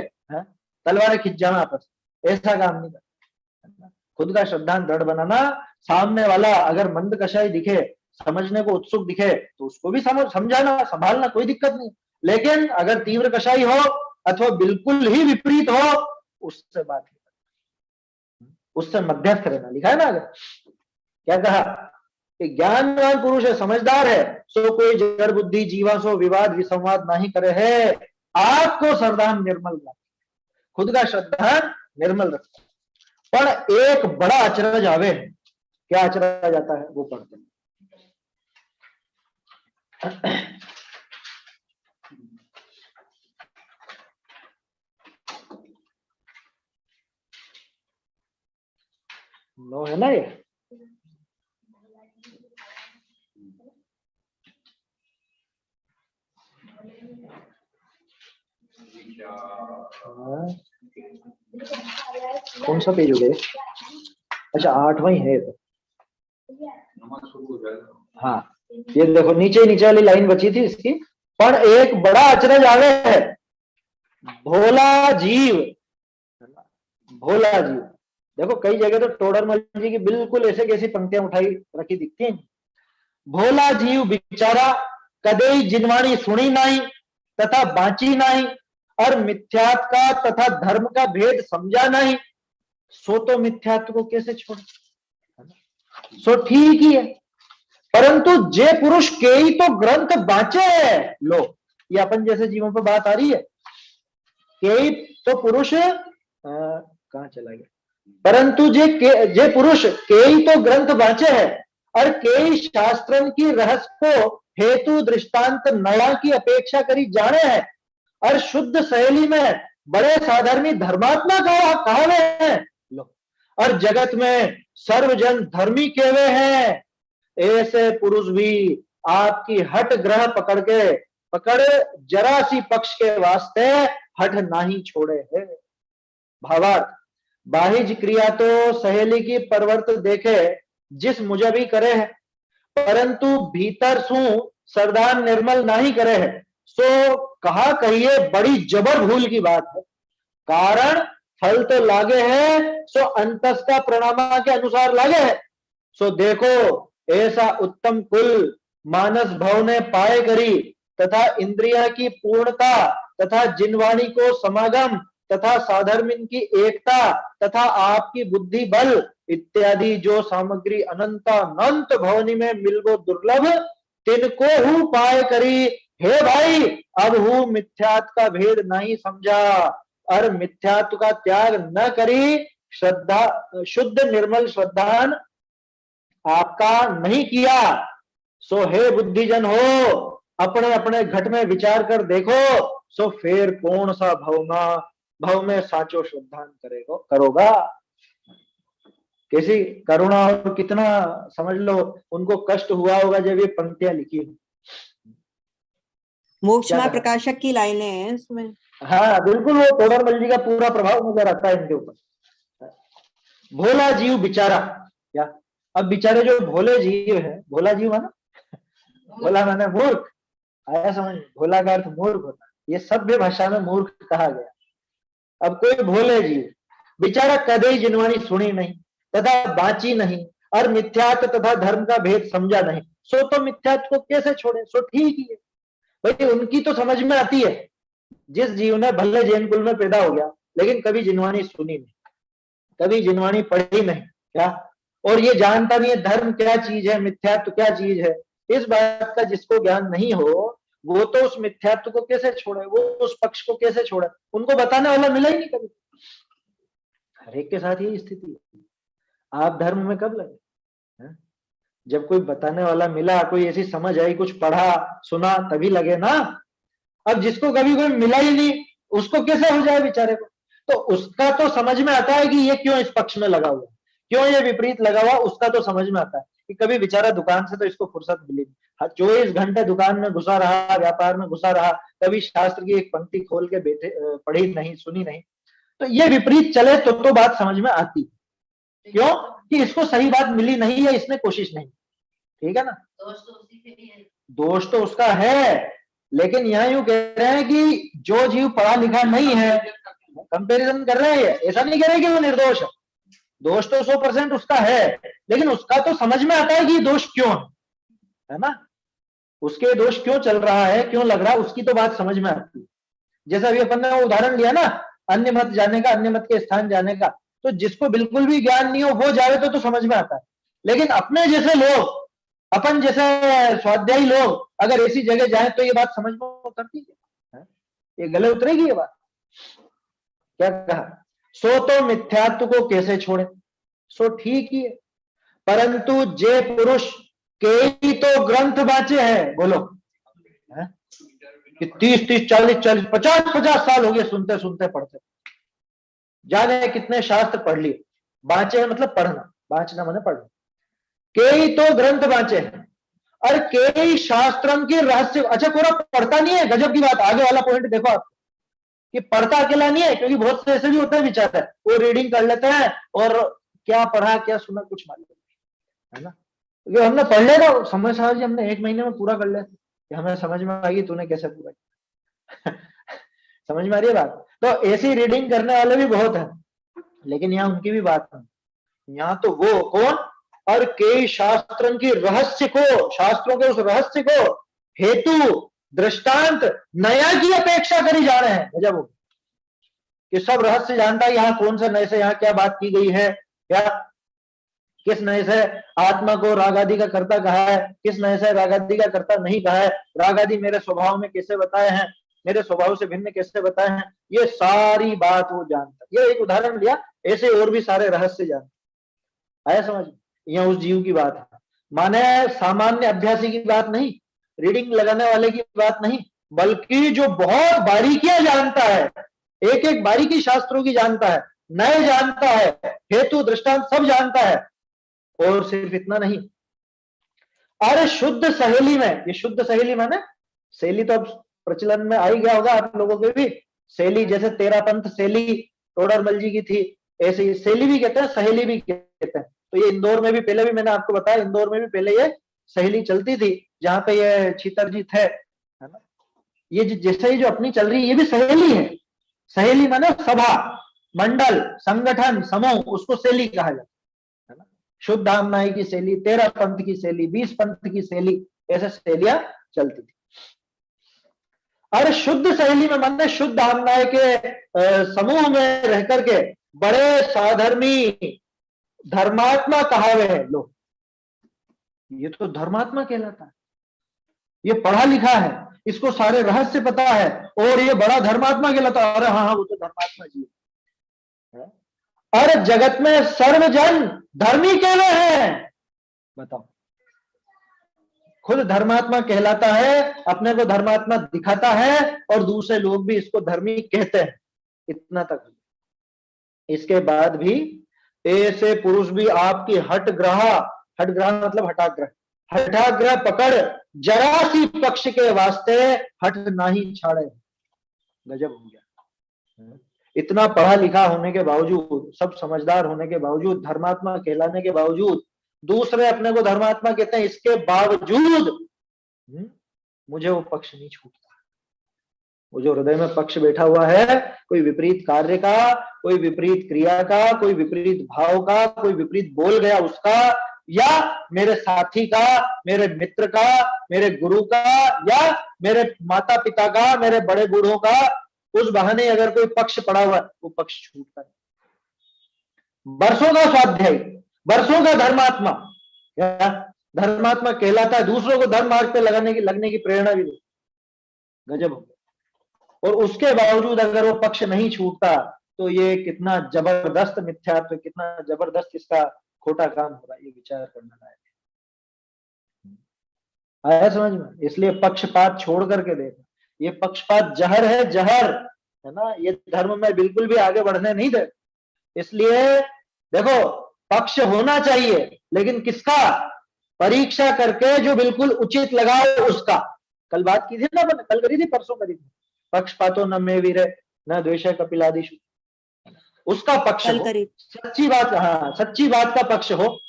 तलवारें खिंच जाना आपस, ऐसा काम नहीं करना। खुद का श्रद्धान दृढ़ बनाना, सामने वाला अगर मंद कषाय दिखे, समझने को उत्सुक दिखे, तो उसको भी समझाना संभालना, कोई दिक्कत नहीं। लेकिन अगर तीव्र कषाई हो अथवा बिल्कुल ही विपरीत हो, उससे बात नहीं करना, उससे मध्यस्थ रहना। लिखा है ना आगे, क्या कहा कि ज्ञानवान पुरुष है, समझदार है, सो कोई जड़ बुद्धि जीवा सो विवाद विसंवाद नहीं करे है, आपको श्रद्धान निर्मल रख, खुद का श्रद्धान निर्मल रखता। पर एक बड़ा अचरज आवे, क्या अचरज आता है वो पढ़ते हैं। नो है ना ये। हाँ। कौन सा पेज हो गया? अच्छा 8वां ही है तो। हाँ ये देखो नीचे नीचे वाली लाइन बची थी इसकी। पर एक बड़ा अचरज आवे है, भोला जीव, भोला जीव। देखो कई जगह तो टोडरमल जी की बिल्कुल ऐसे कैसी पंक्तियां उठाई रखी दिखती हैं। भोला जीव बिचारा कदे जिनवाणी सुनी नहीं तथा बांची नहीं, और मिथ्यात्व का तथा धर्म का भेद समझा नहीं, सो तो मिथ्यात्व को कैसे छोड़े। सो ठीक ही है, परंतु जे पुरुष के ही तो ग्रंथ बांचे है। लो ये अपन जैसे जीवों पर बात आ रही है, के ही तो पुरुष कहां चला गया, परंतु जे पुरुष के ही तो ग्रंथ बांचे है और के ही शास्त्रन की रहस्य को हेतु दृष्टांत नड़ा की अपेक्षा करी जाने है, और शुद्ध सहेली में बड़े साधर्मी धर्मात्मा कहावे हैं। लो और जगत में सर्वजन धर्मी केवे हैं, ऐसे पुरुष भी आपकी हट ग्रह पकड़ जरा सी पक्ष के वास्ते हट नहीं छोड़े है। भावार्थ बाहिज क्रिया तो सहेली की परवर्त देखे जिस मुजबी करे है, परंतु भीतर सु सरदान निर्मल नहीं करे है, सो कहा कहिए बड़ी जबर भूल की बात है। कारण फल तो लागे है, सो अंतस का प्रणामा के अनुसार लागे है। सो देखो ऐसा उत्तम कुल मानस भव ने पाए करी, तथा इंद्रिया की पूर्णता तथा जिनवाणी को समागम तथा साधर्मिन की एकता तथा आपकी बुद्धि बल इत्यादि जो सामग्री अनंत भवनी में मिलवो दुर्लभ, तिनको हु पाए करी। हे भाई अब हु मिथ्यात्व का भेद नहीं समझा और मिथ्यात्व का त्याग न करी, श्रद्धा शुद्ध निर्मल श्रद्धान आपका नहीं किया। सो हे बुद्धिजन हो, अपने अपने घट में विचार कर देखो, सो फिर कौन सा भव में साचो श्रद्धान करोगा। कैसी करुणा और कितना समझ लो उनको कष्ट हुआ होगा जब ये पंक्तियां लिखी हुई। मोक्षमा प्रकाशक की लाइनें हैं इसमें। हाँ बिल्कुल, वो टोडरमल जी का पूरा प्रभाव नजर आता है इनके ऊपर। भोला जीव बेचारा, क्या अब बेचारे जो भोले जीव है, भोला जीव है ना, भोला माने मूर्ख, आया समझ, भोला का अर्थ मूर्ख होता है, ये सभ्य भाषा में मूर्ख कहा गया। अब कोई भोले जीव बेचारा कदे जिनवाणी सुनी नहीं तथा बांची नहीं, और मिथ्यात्व तथा धर्म का भेद समझा नहीं, सो तो मिथ्यात्व को कैसे छोड़े। सो ठीक ही है भाई, उनकी तो समझ में आती है। जिस जीव ने भले जैन कुल में पैदा हो गया लेकिन कभी जिनवाणी सुनी नहीं, कभी जिनवाणी पढ़ी नहीं, क्या, और ये जानता नहीं है धर्म क्या चीज है, मिथ्यात्व क्या चीज है। इस बात का जिसको ज्ञान नहीं हो वो तो उस मिथ्यात्व को कैसे छोड़े, वो उस पक्ष को कैसे छोड़े, उनको बताने वाला मिला ही नहीं कभी। हर एक के साथ यही स्थिति है। आप धर्म में कब लगे? जब कोई बताने वाला मिला, कोई ऐसी समझ आई, कुछ पढ़ा सुना, तभी लगे ना। अब जिसको कभी कोई मिला ही नहीं उसको कैसे हो जाए बेचारे को। तो उसका तो समझ में आता है कि ये क्यों इस पक्ष में लगा हुआ, क्यों ये विपरीत लगा हुआ, उसका तो समझ में आता है कि कभी बेचारा दुकान से तो इसको फुर्सत मिली, 24 घंटे दुकान में घुसा रहा, व्यापार में घुसा रहा, कभी शास्त्र की एक पंक्ति खोल के बैठे पढ़ी नहीं, सुनी नहीं। तो ये विपरीत चले तो बात समझ में आती, क्यों कि इसको सही बात मिली नहीं है, इसने कोशिश नहीं, ठीक है ना। दोष तो उसका है, लेकिन यहाँ यूं कह रहे हैं कि जो जीव पढ़ा लिखा नहीं है, कंपैरिजन कर रहे हैं, ऐसा नहीं कह रहे कि वो निर्दोष है। दोष तो 100% उसका है, लेकिन उसका तो समझ में आता है कि दोष क्यों है ना, उसके दोष क्यों चल रहा है, क्यों लग रहा है, उसकी तो बात समझ में आती है। जैसा अभी अपन ने उदाहरण लिया ना अन्य मत जाने का, अन्य मत के स्थान जाने का, तो जिसको बिल्कुल भी ज्ञान नहीं हो वो जाए तो समझ में आता है। लेकिन अपने जैसे लोग, अपन जैसे स्वाध्यायी लोग अगर ऐसी जगह जाए तो ये बात समझ में उतरती है, ये गले उतरेगी ये बात। क्या कहा, सो तो मिथ्यात्व को कैसे छोड़े, सो ठीक ही है, परंतु जे पुरुष के ही तो ग्रंथ बांचे हैं, बोलो है? कि 30-30, 40-40, 50-50 साल हो गए सुनते सुनते पढ़ते, जाने कितने शास्त्र पढ़ लिए, बांचे हैं मतलब पढ़ना, बांचना माने पढ़ना। कई तो ग्रंथ बांचे हैं और कई शास्त्रम के रहस्य। अच्छा, पूरा पढ़ता नहीं है, गजब की बात। आगे वाला पॉइंट देखो आप, कि पढ़ता अकेला नहीं है, क्योंकि बहुत से ऐसे भी होते हैं बेचारे, वो रीडिंग कर लेते हैं और क्या पढ़ा क्या सुना कुछ मालूम नहीं, है ना। क्योंकि हमने पढ़ लिया समय साहब जी, हमने 1 महीने में पूरा कर लिया, कि हमें समझ में आ गई, तूने कैसे पूरा किया। समझ में आ रही है बात। तो ऐसी रीडिंग करने वाले भी बहुत हैं, लेकिन यहाँ उनकी भी बात है। यहाँ तो वो कौन, और कई शास्त्रों की रहस्य को, शास्त्रों के उस रहस्य को हेतु दृष्टांत नया की अपेक्षा करी जा रहे हैं। जब कि सब रहस्य जानता है, यहाँ कौन सा नए से यहाँ क्या बात की गई है, या किस नए से आत्मा को रागादि का कर्ता कहा है, किस नए से रागादि का कर्ता नहीं कहा है, रागादि मेरे स्वभाव में कैसे बताए हैं, मेरे स्वभाव से भिन्न कैसे बताए हैं, ये सारी बात वो जानता है। ये एक उदाहरण लिया, ऐसे और भी सारे रहस्य जानता है। समझ, यह उस जीव की बात है, माने सामान्य अभ्यासी की बात नहीं, रीडिंग लगाने वाले की बात नहीं, बल्कि जो बहुत बारीकियां जानता है, एक एक बारीकी शास्त्रों की जानता है, नए जानता है, हेतु दृष्टांत सब जानता है। और सिर्फ इतना नहीं, अरे शुद्ध सहेली में, ये शुद्ध सहेली माने शैली तो अब प्रचलन में आ ही गया होगा आप लोगों के भी, शैली जैसे तेरा पंथ शैली टोडरमल जी की थी, ऐसे ही शैली भी कहते हैं, सहेली भी कहते हैं। तो ये इंदौर में भी पहले भी मैंने आपको बताया, इंदौर में भी पहले ये सहेली चलती थी, जहां पे ये छीतर जी थे, है ना। ये जैसे ही जो अपनी चल रही है, ये भी सहेली है। सहेली माने सभा, मंडल, संगठन, समूह, उसको शैली कहा जाता है ना। शुद्ध आमनाई की शैली, 13 पंथ की शैली, 20 पंथ की शैली, ऐसे शैलियां चलती थी। और शुद्ध शैली में माने शुद्ध आमनाय के समूह में रह करके बड़े साधर्मी धर्मात्मा कहावे हैं लोग, ये तो धर्मात्मा कहलाता है, ये पढ़ा लिखा है, इसको सारे रहस्य पता है, और ये बड़ा धर्मात्मा कहलाता है। अरे हाँ, वो तो धर्मात्मा जी है। अरे जगत में सर्वजन धर्मी कहवे हैं, बताओ। खुद धर्मात्मा कहलाता है, अपने को धर्मात्मा दिखाता है, और दूसरे लोग भी इसको धर्मी कहते हैं, इतना तक। इसके बाद भी ऐसे पुरुष भी आपकी हठग्रह मतलब हठाग्रह, हठाग्रह पकड़ जरा सी पक्ष के वास्ते हठ नाही छाड़े। गजब हो गया। इतना पढ़ा लिखा होने के बावजूद, सब समझदार होने के बावजूद, धर्मात्मा कहलाने के बावजूद, दूसरे अपने को धर्मात्मा कहते हैं, इसके बावजूद मुझे वो पक्ष नहीं छूटता। वो जो हृदय में पक्ष बैठा हुआ है, कोई विपरीत कार्य का, कोई विपरीत क्रिया का, कोई विपरीत भाव का, कोई विपरीत बोल गया उसका, या मेरे साथी का, मेरे मित्र का, मेरे गुरु का, या मेरे माता पिता का, मेरे बड़े बूढ़ों का, उस बहाने अगर कोई पक्ष पड़ा हुआ है, वो पक्ष छूटता है। वर्षों का स्वाध्यायी, वर्षों का धर्मात्मा, धर्मात्मा कहलाता है, दूसरों को धर्म मार्ग पे लगने की प्रेरणा भी दे। गजब हो। और उसके बावजूद अगर वो पक्ष नहीं छूटता, तो ये कितना जबरदस्त मिथ्यात्व, कितना जबरदस्त इसका खोटा काम हो रहा है, ये विचार करना लायक है। आया समझ में? इसलिए पक्षपात छोड़ करके देखो, ये पक्षपात जहर है, जहर है ना, ये धर्म में बिल्कुल भी आगे बढ़ने नहीं दे। इसलिए देखो, पक्ष होना चाहिए, लेकिन किसका? परीक्षा करके जो बिल्कुल उचित लगाओ उसका। कल बात की थी ना, कल करी थी, परसों करी थी, पक्षपातो न मे वीरे न द्वेष कपिलादिषु, उसका पक्ष हो, सच्ची बात, हाँ सच्ची बात का पक्ष हो।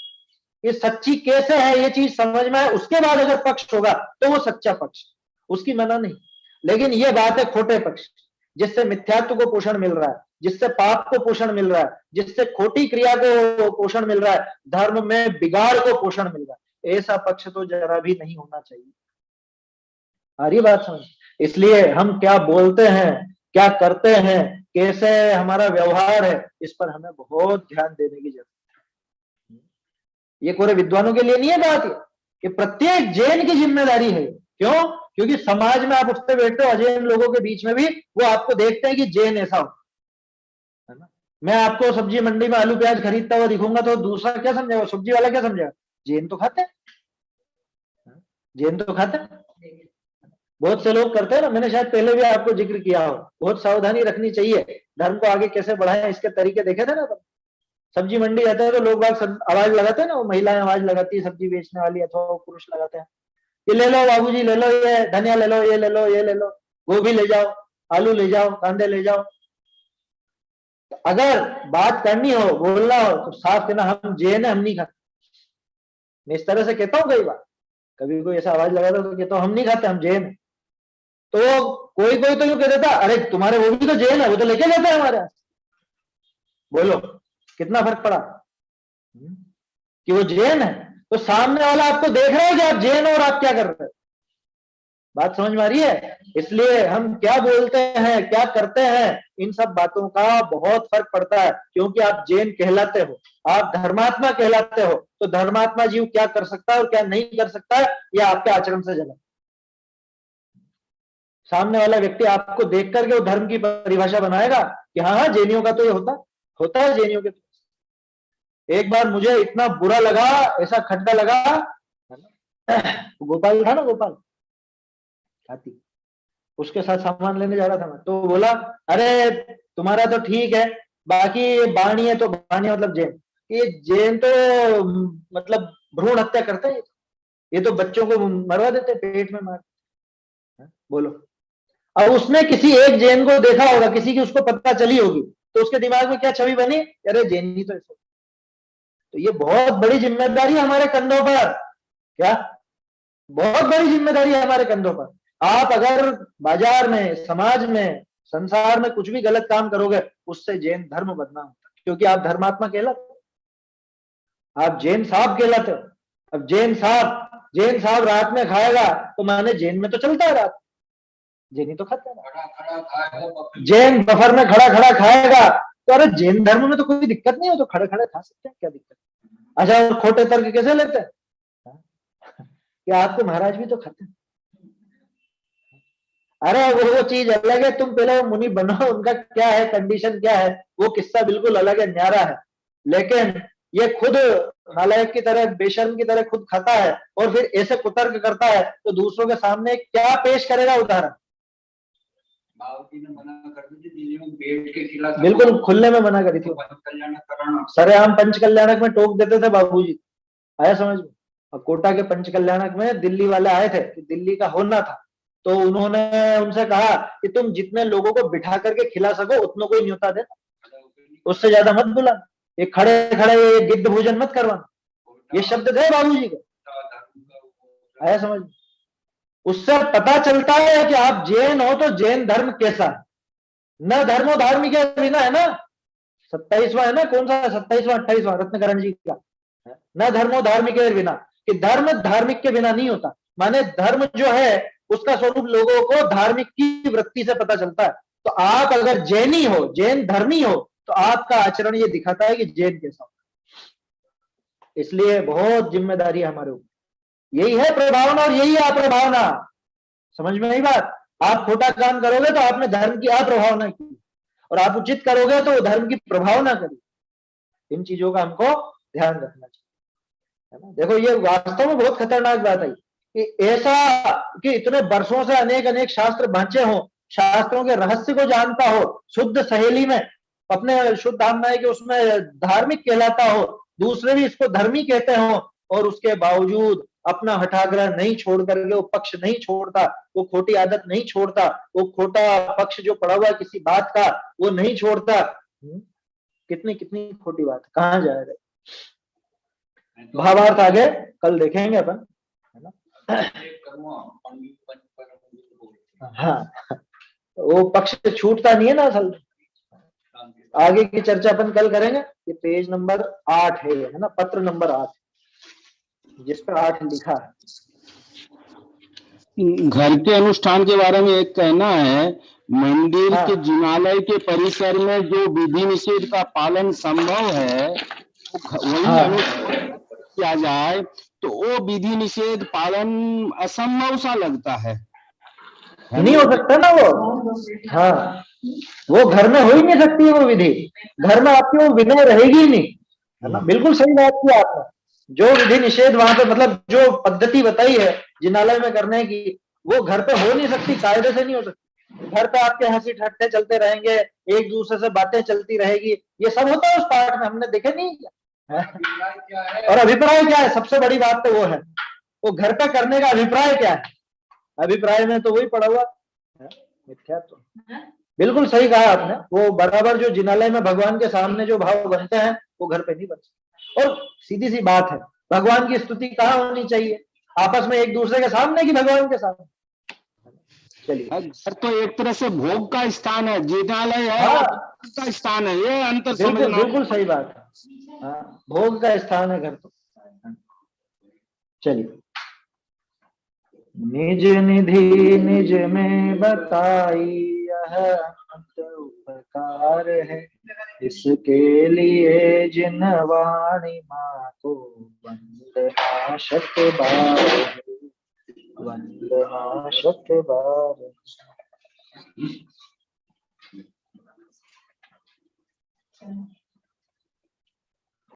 ये सच्ची कैसे है ये चीज समझ में आए, उसके बाद अगर पक्ष होगा तो वो सच्चा पक्ष, उसकी मना नहीं। लेकिन ये बात है खोटे पक्ष, जिससे मिथ्यात्व को पोषण मिल रहा है, जिससे पाप को पोषण मिल रहा है, जिससे खोटी क्रिया को पोषण मिल रहा है, धर्म में बिगाड़ को पोषण मिल रहा है, ऐसा पक्ष तो जरा भी नहीं होना चाहिए। आ रही बात समझ? इसलिए हम क्या बोलते हैं, क्या करते हैं, कैसे हमारा व्यवहार है, इस पर हमें बहुत ध्यान देने की जरूरत है। ये कोरे विद्वानों के लिए नहीं है बात, कि प्रत्येक जैन की जिम्मेदारी है। क्यों? क्योंकि समाज में आप उठते बैठते हो, अजैन लोगों के बीच में भी वो आपको देखते हैं कि जैन ऐसा हो, है ना। मैं आपको सब्जी मंडी में आलू प्याज खरीदता हुआ दिखूंगा तो दूसरा क्या समझेगा, सब्जी वाला क्या समझेगा, जैन तो खाते हैं, जैन तो खाते हैं। बहुत से लोग करते हैं ना, मैंने शायद पहले भी आपको जिक्र किया हो, बहुत सावधानी रखनी चाहिए, धर्म को आगे कैसे बढ़ाएं इसके तरीके देखे थे ना, तो सब्जी मंडी जाते हैं तो लोग बाग आवाज लगाते हैं ना, वो महिलाएं आवाज लगाती है सब्जी बेचने वाली, अथवा वो पुरुष लगाते हैं, ये ले लो बाबूजी, ले लो, ये धनिया ले लो, ये ले लो, ये ले लो, गोभी ले जाओ, आलू ले जाओ, कांदे ले जाओ। तो अगर बात करनी हो, बोलना हो, तो साफ कहना हम जैन है, हम नहीं खाते। मैं इस तरह से कहता हूँ कई बार, कभी कोई ऐसा आवाज लगाता तो कहता हूँ हम नहीं खाते, हम जैन है। तो कोई कोई तो यूं कह देता, अरे तुम्हारे वो भी तो जैन है, वो तो लेके जाते हैं हमारे यहाँ। बोलो कितना फर्क पड़ा कि वो जैन है। तो सामने वाला आपको देख रहा है कि आप जैन हो और आप क्या कर रहे हो। बात समझ में आ रही है? इसलिए हम क्या बोलते हैं, क्या करते हैं, इन सब बातों का बहुत फर्क पड़ता है। क्योंकि आप जैन कहलाते हो, आप धर्मात्मा कहलाते हो, तो धर्मात्मा जीव क्या कर सकता है और क्या नहीं कर सकता है, यह आपके आचरण से जला। सामने वाला व्यक्ति आपको देख करके वो धर्म की परिभाषा बनाएगा कि हाँ हाँ जैनियों का तो ये होता है जैनियों के। एक बार मुझे इतना बुरा लगा, ऐसा खट्टा लगा, गोपाल था ना, गोपाल हाथी, उसके साथ सामान लेने जा रहा था मैं, तो बोला अरे तुम्हारा तो ठीक है, बाकी बाणी है तो बाणी मतलब जैन, ये जैन तो मतलब भ्रूण हत्या करते हैं, ये तो बच्चों को मरवा देते, पेट में मार। बोलो, अब उसने किसी एक जैन को देखा होगा, किसी की उसको पता चली होगी, तो उसके दिमाग में क्या छवि बनी, अरे जैन ही तो ऐसा। तो ये बहुत बड़ी जिम्मेदारी हमारे कंधों पर, क्या बहुत बड़ी जिम्मेदारी है हमारे कंधों पर। आप अगर बाजार में, समाज में, संसार में कुछ भी गलत काम करोगे, उससे जैन धर्म बदनाम होता है, क्योंकि आप धर्मात्मा कहलाते हो, आप जैन साहब कहलाते हो। अब जैन साहब रात में खाएगा तो माने जैन में तो चलता है रात, जैन ही तो खाता है। जैन बफर में खड़ा खड़ा खाएगा तो अरे जैन धर्म में तो कोई दिक्कत नहीं हो, तो खड़े खड़े खा सकते हैं, क्या दिक्कत। अच्छा, और खोटे तर्क कैसे लेते हैं कि आपको महाराज भी तो खाते हैं। अरे वो चीज अलग है, तुम पहले मुनि बनो, उनका क्या है, कंडीशन क्या है, वो किस्सा बिल्कुल अलग है, न्यारा है। लेकिन ये खुद नालायक की तरह, बेशर्म की तरह खुद खाता है और फिर ऐसे कुतर्क करता है, तो दूसरों के सामने क्या पेश करेगा उदाहरण। बाबूजी ने मना कर दी थी दिल्ली में बेड के खिलाफ, बिल्कुल खुले में मना करी थी, सरेआम पंचकल्याणक में टोक देते थे बाबूजी, आया समझ में। और कोटा के पंचकल्याणक में दिल्ली वाले आए थे, दिल्ली का होना था, तो उन्होंने उनसे कहा कि तुम जितने लोगों को बिठा करके खिला सको उतनों को ही न्योता देना, उससे ज्यादा मत बुलाना, ये खड़े खड़े ये गिद्ध भोजन मत करवाना, ये शब्द थे बाबूजी के, आया समझ। उससे पता चलता है कि आप जैन हो तो जैन धर्म कैसा है। न धर्मो धार्मिक बिना, है ना 27वां, है ना, कौन सा 27वां 28वां रत्नकरण जी का, न धर्मो धार्मिक बिना, कि धर्म धार्मिक के बिना नहीं होता। माने धर्म जो है उसका स्वरूप लोगों को धार्मिक की वृत्ति से पता चलता है। तो आप अगर जैनी हो, जैन धर्मी हो, तो आपका आचरण ये दिखाता है कि जैन कैसा हो। इसलिए बहुत जिम्मेदारी है हमारे ऊपर, यही है प्रभावना और यही है अप्रभावना। समझ में आई बात? आप खोटा काम करोगे तो आपने धर्म की अप्रभावना की, और आप उचित करोगे तो धर्म की प्रभावना करी। इन चीजों का हमको ध्यान रखना चाहिए, है ना। देखो ये वास्तव में बहुत खतरनाक बात है कि ऐसा कि इतने वर्षों से अनेक अनेक शास्त्र बांचे हों, शास्त्रों के रहस्य को जानता हो, शुद्ध सहेली में अपने शुद्ध धारणा है कि उसमें धार्मिक कहलाता हो, दूसरे भी इसको धर्मी कहते हो, और उसके बावजूद अपना हठाग्रह नहीं छोड़ करके, वो पक्ष नहीं छोड़ता, वो खोटी आदत नहीं छोड़ता, वो खोटा पक्ष जो पड़ा हुआ है किसी बात का वो नहीं छोड़ता। कितनी कितनी खोटी बात, कहाँ जाएगा। भावार्थ आगे कल देखेंगे अपन, है ना। हाँ, वो पक्ष छूटता नहीं है ना असल। आगे की चर्चा अपन कल करेंगे। ये पेज नंबर 8 है ना, पत्र नंबर 8, जिस पर 8 लिखा है। घर के अनुष्ठान के बारे में एक कहना है, मंदिर के जिनालय के परिसर में जो विधि निषेध का पालन संभव है वही अनुष्ठान किया जाए, तो वो विधि निषेध पालन असंभव सा लगता है। नहीं हो सकता ना वो, हाँ वो घर में हो ही नहीं सकती है वो विधि, घर में आपकी वो विनय रहेगी ही नहीं, है ना। बिल्कुल सही बात की आपने। जो विधि निषेध वहां पे मतलब जो पद्धति बताई है जिनालय में करने की, वो घर पे हो नहीं सकती, कायदे से नहीं हो सकती। घर पे आपके हंसी ठट्टे चलते रहेंगे, एक दूसरे से बातें चलती रहेगी, ये सब होता है उस पाठ में, हमने देखे नहीं क्या? और अभिप्राय क्या है? सबसे बड़ी बात तो वो है, वो घर पे करने का अभिप्राय क्या है? अभिप्राय में तो वही पड़ा हुआ है, मिथ्या। तो बिल्कुल सही कहा आपने, वो बराबर जो जिनालय में भगवान के सामने जो भाव बनते हैं वो घर पे नहीं बनते। और सीधी सी बात है, भगवान की स्तुति कहाँ होनी चाहिए? आपस में एक दूसरे के सामने कि भगवान के सामने? चलिए, घर तो एक तरह से भोग का स्थान है, जिनालय है हाँ, भोग का स्थान है, ये अंतर बिल्कुल समझना। बिल्कुल सही बात है। हाँ, भोग का स्थान है घर तो। चलिए, निज निधि निज में बताई यह अनंत उपकार है, इसके लिए जिन वाणी माँ को वंदना शत बार है, वंदना शत बार।